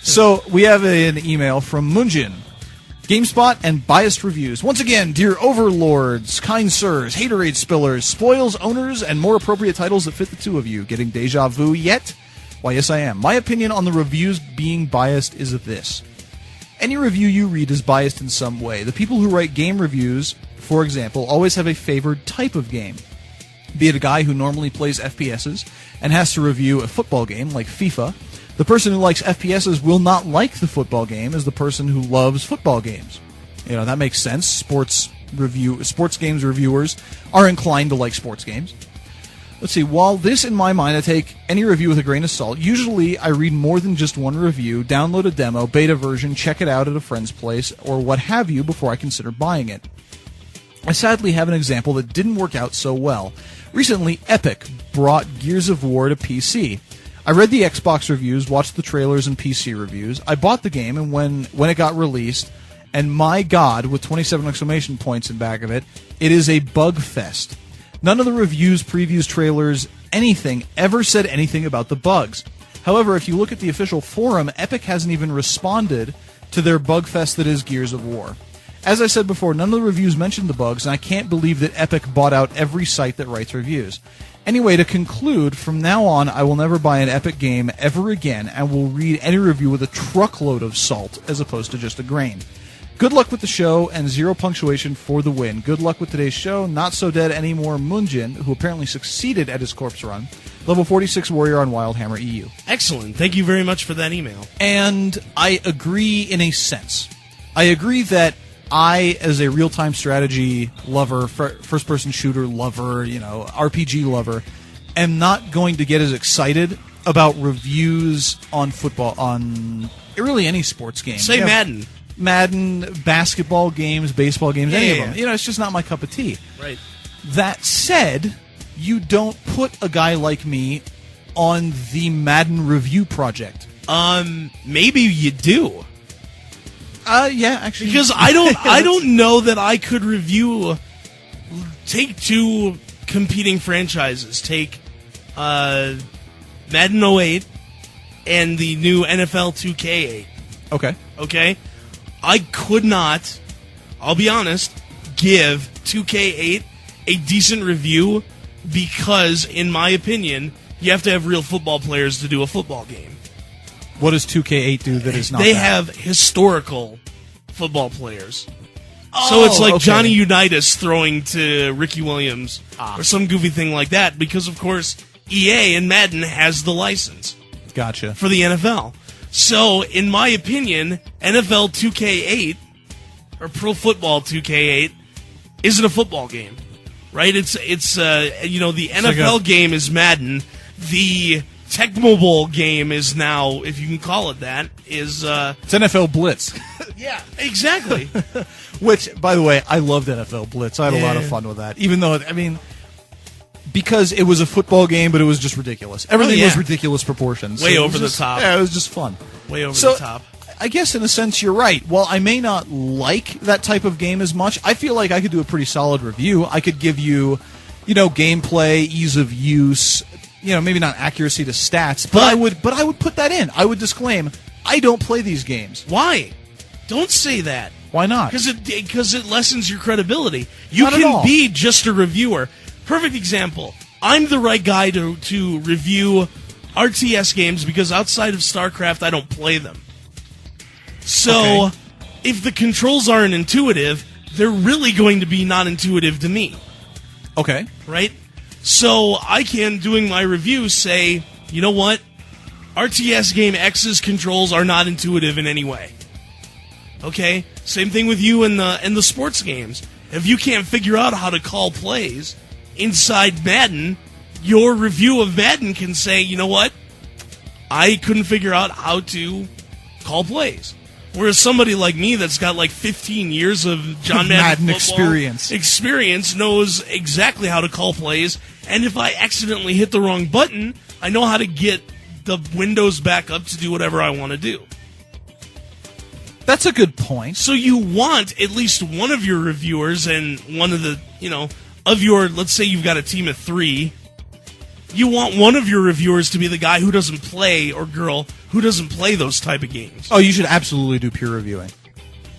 So we have an email from Munjin. GameSpot and biased reviews. Once again, dear overlords, kind sirs, haterade spillers, spoils owners, and more appropriate titles that fit the two of you. Getting deja vu yet? Why, yes, I am. My opinion on the reviews being biased is this. Any review you read is biased in some way. The people who write game reviews, for example, always have a favored type of game. Be it a guy who normally plays FPSs and has to review a football game like FIFA. The person who likes FPSs will not like the football game as the person who loves football games. That makes sense. Sports games reviewers are inclined to like sports games. Let's see. While this, in my mind, I take any review with a grain of salt, usually I read more than just one review, download a demo, beta version, check it out at a friend's place, or what have you before I consider buying it. I sadly have an example that didn't work out so well. Recently, Epic brought Gears of War to PC. I read the Xbox reviews, watched the trailers and PC reviews. I bought the game, and when it got released, and my God, with 27 exclamation points in back of it, it is a bug fest. None of the reviews, previews, trailers, anything ever said anything about the bugs. However, if you look at the official forum, Epic hasn't even responded to their bug fest that is Gears of War. As I said before, none of the reviews mentioned the bugs, and I can't believe that Epic bought out every site that writes reviews. Anyway, to conclude, from now on, I will never buy an Epic game ever again and will read any review with a truckload of salt as opposed to just a grain. Good luck with the show, and 0 punctuation for the win. Good luck with today's show. Not so dead anymore, Munjin, who apparently succeeded at his corpse run. Level 46 warrior on Wildhammer EU. Excellent. Thank you very much for that email. And I agree in a sense. I agree that I, as a real-time strategy lover, first-person shooter lover, RPG lover, am not going to get as excited about reviews on football, on really any sports game. Say Madden. Madden, basketball games, baseball games, any of them. It's just not my cup of tea. Right. That said, you don't put a guy like me on the Madden review project. Maybe you do. Yeah, actually, because I don't know that I could review. Take two competing franchises. Take Madden 08 and the new NFL 2K8. Okay. I could not. I'll be honest. Give 2K8 a decent review because, in my opinion, you have to have real football players to do a football game. What does 2K8 do that is not They that? have historical football players. So it's like Johnny Unitas throwing to Ricky Williams or some goofy thing like that because, of course, EA and Madden has the license. Gotcha. For the NFL. So, in my opinion, NFL 2K8 or Pro Football 2K8 isn't a football game. Right? It's the NFL game is Madden. The Tecmo Bowl game is now, if you can call it that, is... it's NFL Blitz. Yeah, exactly. Which, by the way, I loved NFL Blitz. I had a lot of fun with that. Even though, because it was a football game, but it was just ridiculous. Everything was ridiculous proportions. Way over the top. Yeah, it was just fun. Way over the top. I guess in a sense you're right. While I may not like that type of game as much, I feel like I could do a pretty solid review. I could give you, gameplay, ease of use, maybe not accuracy to stats, but I would put that in. I would disclaim, I don't play these games. Why? Don't say that. Why not? Because it lessens your credibility. You can be just a reviewer. Perfect example. I'm the right guy to review RTS games because outside of StarCraft, I don't play them. So, if the controls aren't intuitive, they're really going to be not intuitive to me. Okay. Right? So, I can, doing my review, say, you know what? RTS game X's controls are not intuitive in any way. Okay? Same thing with you in the sports games. If you can't figure out how to call plays inside Madden, your review of Madden can say, you know what? I couldn't figure out how to call plays. Whereas somebody like me that's got like 15 years of John Madden experience knows exactly how to call plays, and if I accidentally hit the wrong button, I know how to get the windows back up to do whatever I want to do. That's a good point. So you want at least one of your reviewers and one of the, of your, let's say you've got a team of 3, you want one of your reviewers to be the guy who doesn't play, or girl, who doesn't play those type of games. Oh, you should absolutely do peer reviewing.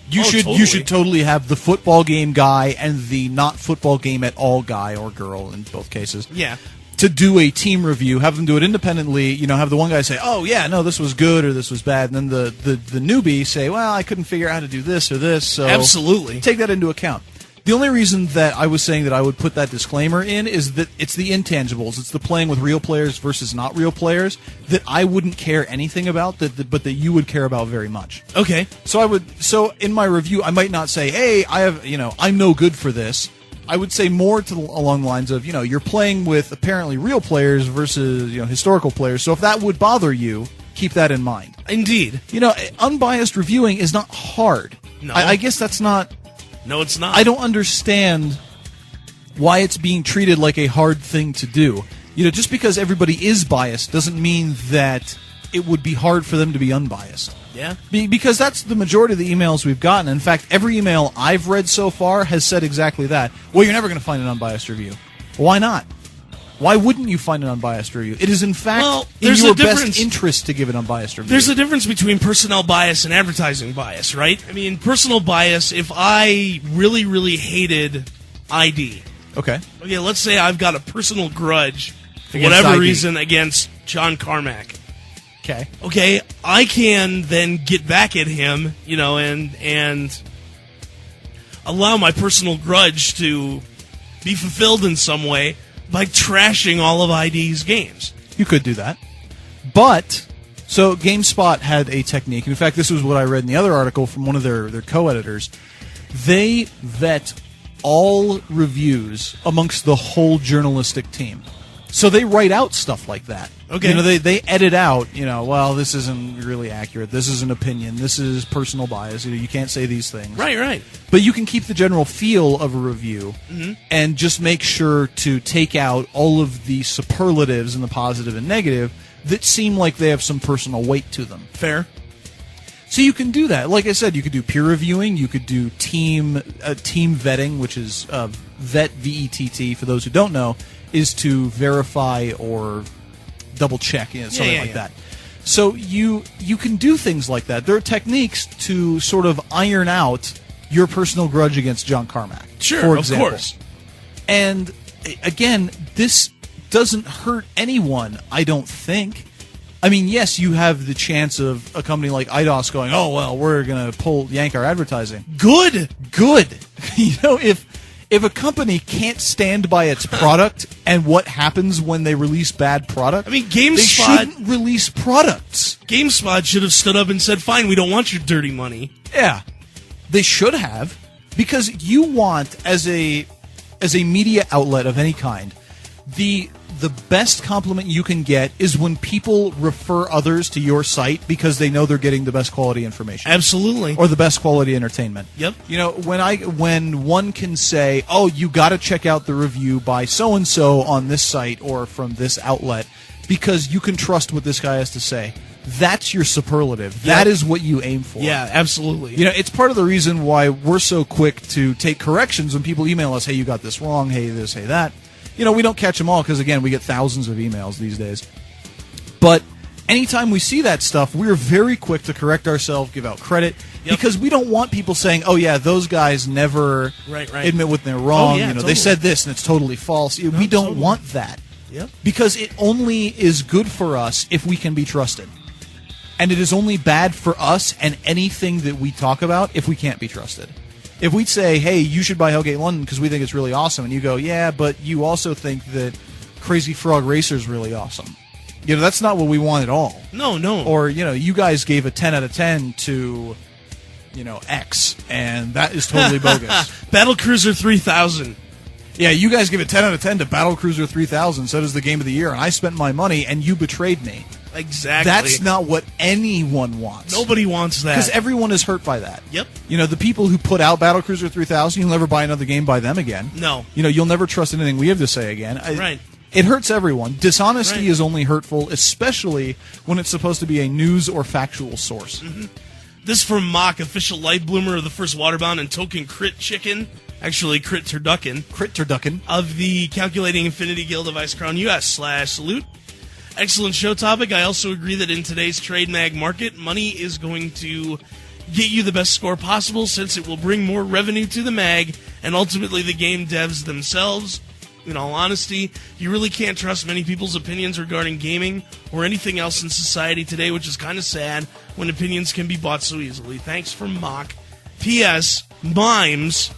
You totally. should totally have the football game guy and the not football game at all guy or girl in both cases. Yeah. To do a team review, have them do it independently, have the one guy say, oh, yeah, no, this was good or this was bad, and then the newbie say, well, I couldn't figure out how to do this or this, so absolutely take that into account. The only reason that I was saying that I would put that disclaimer in is that it's the intangibles. It's the playing with real players versus not real players that I wouldn't care anything about, but that you would care about very much. Okay. So in my review, I might not say, hey, I'm no good for this. I would say more along the lines of, you're playing with apparently real players versus, historical players. So if that would bother you, keep that in mind. Indeed. Unbiased reviewing is not hard. No. I guess that's not... No, it's not. I don't understand why it's being treated like a hard thing to do. Just because everybody is biased doesn't mean that it would be hard for them to be unbiased. Yeah. Because that's the majority of the emails we've gotten. In fact, every email I've read so far has said exactly that. Well, you're never going to find an unbiased review. Why not? Why wouldn't you find an unbiased review? It is, in fact, in your best interest to give an unbiased review. There's a difference between personnel bias and advertising bias, right? I mean, personal bias, if I really, really hated ID. Okay, let's say I've got a personal grudge, for against whatever ID. Reason, against John Carmack. Okay, I can then get back at him, and allow my personal grudge to be fulfilled in some way by trashing all of ID's games. You could do that. But, so GameSpot had a technique. In fact, this was what I read in the other article from one of their co-editors. They vet all reviews amongst the whole journalistic team. So they write out stuff like that. Okay. They edit out, well, this isn't really accurate. This is an opinion. This is personal bias. You can't say these things. Right. But you can keep the general feel of a review and just make sure to take out all of the superlatives and the positive and negative that seem like they have some personal weight to them. Fair. So you can do that. Like I said, you could do peer reviewing. You could do team vetting, which is vet, V-E-T-T, for those who don't know, is to verify or double check, something like that. So you can do things like that. There are techniques to sort of iron out your personal grudge against John Carmack. Sure, for example. Of course. And again, this doesn't hurt anyone, I don't think. I mean, yes, you have the chance of a company like IDOS going, oh, well, we're going to yank our advertising. Good. If a company can't stand by its product and what happens when they release bad product, I mean, they shouldn't release products. GameSpot should have stood up and said, fine, we don't want your dirty money. Yeah, they should have, because you want, as a media outlet of any kind, the best compliment you can get is when people refer others to your site because they know they're getting the best quality information. Absolutely. Or the best quality entertainment. Yep. When one can say, oh, you got to check out the review by so-and-so on this site or from this outlet because you can trust what this guy has to say. That's your superlative. Yep. That is what you aim for. Yeah, absolutely. It's part of the reason why we're so quick to take corrections when people email us, hey, you got this wrong, hey, this, hey, that. We don't catch them all because, again, we get thousands of emails these days. But anytime we see that stuff, we're very quick to correct ourselves, give out credit, because we don't want people saying, oh, yeah, those guys never admit when they're wrong. Totally. They said this and it's totally false. We don't want that. Yep. Because it only is good for us if we can be trusted. And it is only bad for us and anything that we talk about if we can't be trusted. If we'd say, hey, you should buy Hellgate London because we think it's really awesome, and you go, yeah, but you also think that Crazy Frog Racer is really awesome. That's not what we want at all. No. Or, you guys gave a 10 out of 10 to X, and that is totally bogus. Battlecruiser 3000. Yeah, you guys give it 10 out of 10 to Battlecruiser 3000, so does the Game of the Year, and I spent my money, and you betrayed me. Exactly. That's not what anyone wants. Nobody wants that. Because everyone is hurt by that. Yep. The people who put out Battlecruiser 3000, you'll never buy another game by them again. No. You'll never trust anything we have to say again. Right. It hurts everyone. Dishonesty is only hurtful, especially when it's supposed to be a news or factual source. Mm-hmm. This from Mock, official light bloomer of the first Waterbound and token crit chicken. Actually, Crit Turducken. Of the Calculating Infinity Guild of Ice Crown US /salute. Excellent show topic. I also agree that in today's trade mag market, money is going to get you the best score possible since it will bring more revenue to the mag and ultimately the game devs themselves. In all honesty, you really can't trust many people's opinions regarding gaming or anything else in society today, which is kind of sad when opinions can be bought so easily. Thanks for Mock. P.S. Mimes.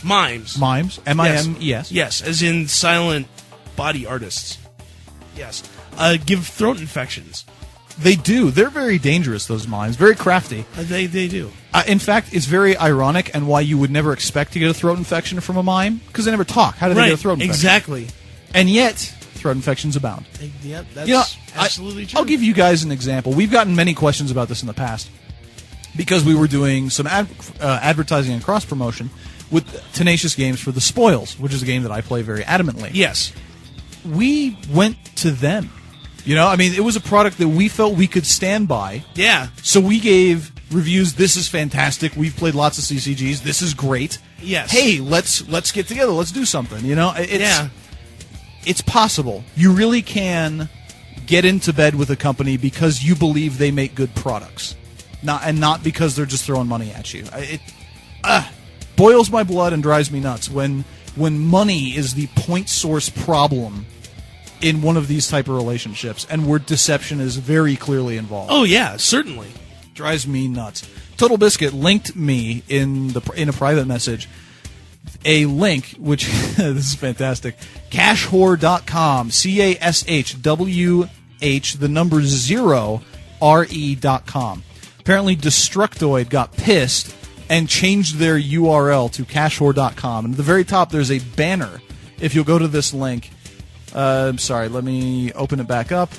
M-I-M-E-S. Yes, as in silent body artists. Yes. Give throat infections. They do. They're very dangerous, those mimes. Very crafty. They do. In fact, it's very ironic and why you would never expect to get a throat infection from a mime, because they never talk. How do they get a throat infection? Exactly. And yet, throat infections abound. Yep, that's absolutely true. I'll give you guys an example. We've gotten many questions about this in the past because we were doing some advertising and cross-promotion with Tenacious Games for the Spoils, which is a game that I play very adamantly. Yes. We went to them. It was a product that we felt we could stand by. Yeah. So we gave reviews. This is fantastic. We've played lots of CCGs. This is great. Yes. Hey, let's get together. Let's do something. It's possible. You really can get into bed with a company because you believe they make good products, not because they're just throwing money at you. It boils my blood and drives me nuts when money is the point source problem in one of these type of relationships, and where deception is very clearly involved. Oh yeah, certainly. Drives me nuts. Total Biscuit linked me in a private message a link, which this is fantastic. Cashwhore.com, CASHWH, the number 0 RE.com. Apparently, Destructoid got pissed and changed their URL to cashwhore.com. And at the very top, there's a banner. If you'll go to this link. Sorry, let me open it back up.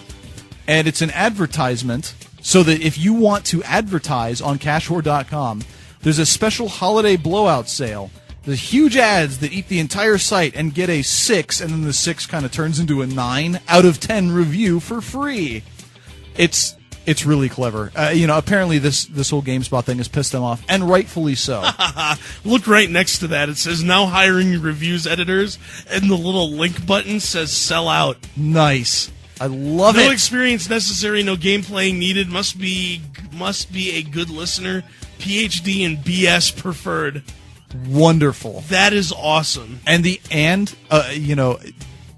And it's an advertisement, so that if you want to advertise on cashwhore.com, there's a special holiday blowout sale. There's huge ads that eat the entire site and get a 6, and then the 6 kind of turns into a 9 out of 10 review for free. It's really clever. Apparently this whole GameSpot thing has pissed them off, and rightfully so. Look right next to that. It says, now hiring reviews editors, and the little link button says sell out. Nice. I love it. No experience necessary, no gameplay needed. Must be a good listener. PhD and BS preferred. Wonderful. That is awesome.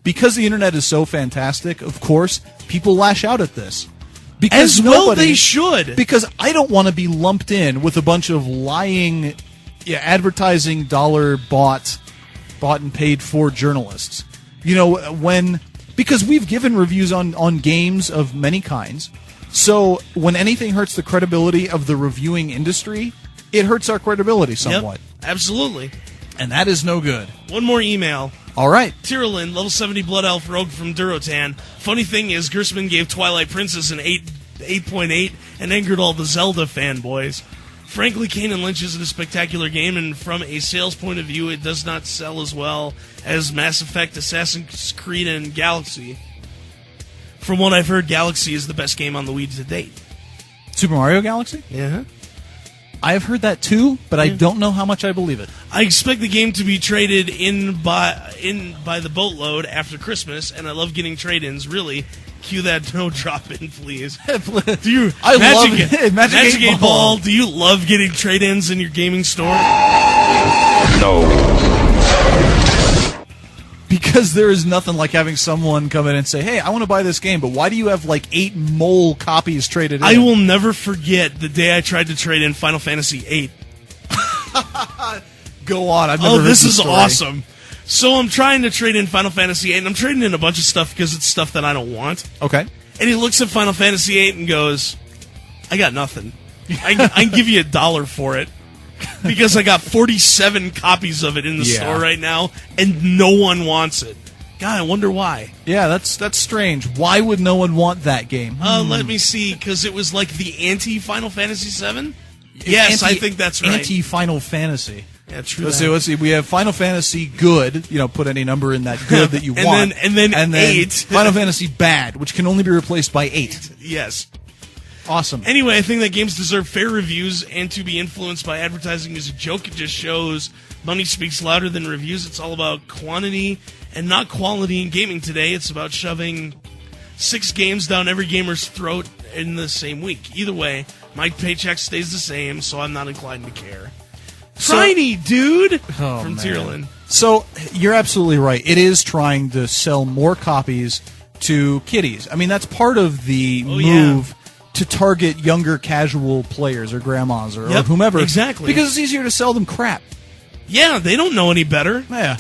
Because the internet is so fantastic, of course, people lash out at this. Because they should. Because I don't want to be lumped in with a bunch of lying, advertising dollar bought and paid for journalists. Because we've given reviews on games of many kinds. So when anything hurts the credibility of the reviewing industry, it hurts our credibility somewhat. Yep, absolutely. And that is no good. One more email. All right. Tyrolin, level 70 Blood Elf Rogue from Durotan. Funny thing is, Gersman gave Twilight Princess an 8.8 and angered all the Zelda fanboys. Frankly, Kane and Lynch isn't a spectacular game, and from a sales point of view, it does not sell as well as Mass Effect, Assassin's Creed, and Galaxy. From what I've heard, Galaxy is the best game on the Wii to date. Super Mario Galaxy? Yeah. I have heard that too, but I don't know how much I believe it. I expect the game to be traded in by the boatload after Christmas, and I love getting trade-ins. Really, cue that no drop in, please. Do you? I love it. Magic 8 Ball. Do you love getting trade-ins in your gaming store? No. Because there is nothing like having someone come in and say, hey, I want to buy this game, but why do you have like 8 mole copies traded in? I will never forget the day I tried to trade in Final Fantasy VIII. Go on. I've never heard this is story. Awesome. So I'm trying to trade in Final Fantasy VIII, and I'm trading in a bunch of stuff because it's stuff that I don't want. Okay. And he looks at Final Fantasy VIII and goes, I got nothing. I can give you $1 for it. because I got 47 copies of it in the store right now, and no one wants it. God, I wonder why. Yeah, that's strange. Why would no one want that game? Let me see, because it was like the anti-Final Fantasy VII? Yes, I think that's right. Anti-Final Fantasy. Yeah, true. Let's see. We have Final Fantasy good. Put any number in that good that you want. And then 8. Final Fantasy bad, which can only be replaced by 8. Yes. Awesome. Anyway, I think that games deserve fair reviews, and to be influenced by advertising is a joke. It just shows money speaks louder than reviews. It's all about quantity and not quality in gaming today. It's about shoving 6 games down every gamer's throat in the same week. Either way, my paycheck stays the same, so I'm not inclined to care. Tiny, dude! From Tierlin. So, you're absolutely right. It is trying to sell more copies to kiddies. I mean, that's part of the move to target younger casual players or grandmas or whomever. Exactly. Because it's easier to sell them crap. Yeah, they don't know any better. Yeah.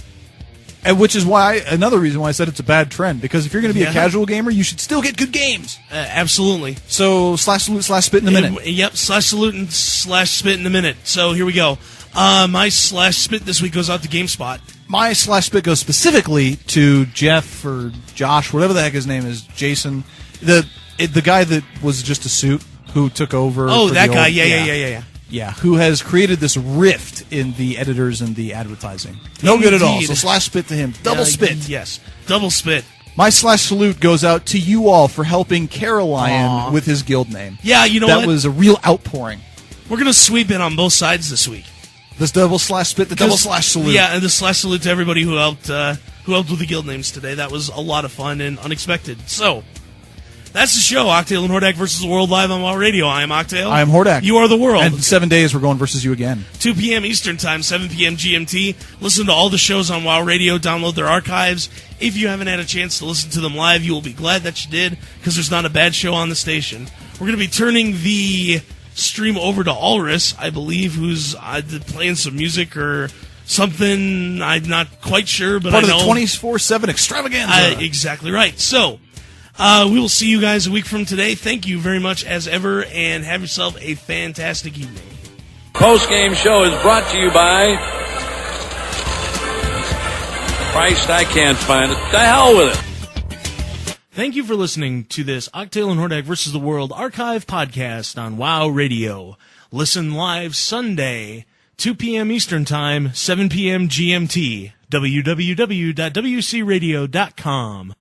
And which is another reason why I said it's a bad trend. Because if you're going to be a casual gamer, you should still get good games. Absolutely. So, /salute/spit in a minute. Yep, /salute and /spit in a minute. So, here we go. My /spit this week goes out to GameSpot. My /spit goes specifically to Jeff or Josh, whatever the heck his name is, Jason, the guy that was just a suit who took over. Oh, that guy. Yeah. Yeah, who has created this rift in the editors and the advertising. No good at all. So /spit to him. Double spit. Yes, double spit. My /salute goes out to you all for helping Caroline with his guild name. Yeah, you know that was a real outpouring. We're going to sweep in on both sides this week. This double /spit, the double /salute. Yeah, and the /salute to everybody who helped with the guild names today. That was a lot of fun and unexpected. So, that's the show. Octale and Hordac versus the World live on WoW Radio. I am Octale. I am Hordac. You are the world. And in 7 days, we're going versus you again. 2 p.m. Eastern Time, 7 p.m. GMT. Listen to all the shows on WoW Radio. Download their archives. If you haven't had a chance to listen to them live, you will be glad that you did, because there's not a bad show on the station. We're going to be turning the stream over to Ulrich, I believe, who's playing some music or something. I'm not quite sure, but part I know. Part of the 24/7 extravaganza. Exactly right. So, we will see you guys a week from today. Thank you very much as ever, and have yourself a fantastic evening. Post-game show is brought to you by... Christ, I can't find it. The hell with it. Thank you for listening to this Octale and Hordac vs. the World archive podcast on WoW Radio. Listen live Sunday, 2 p.m. Eastern Time, 7 p.m. GMT. www.wcradio.com.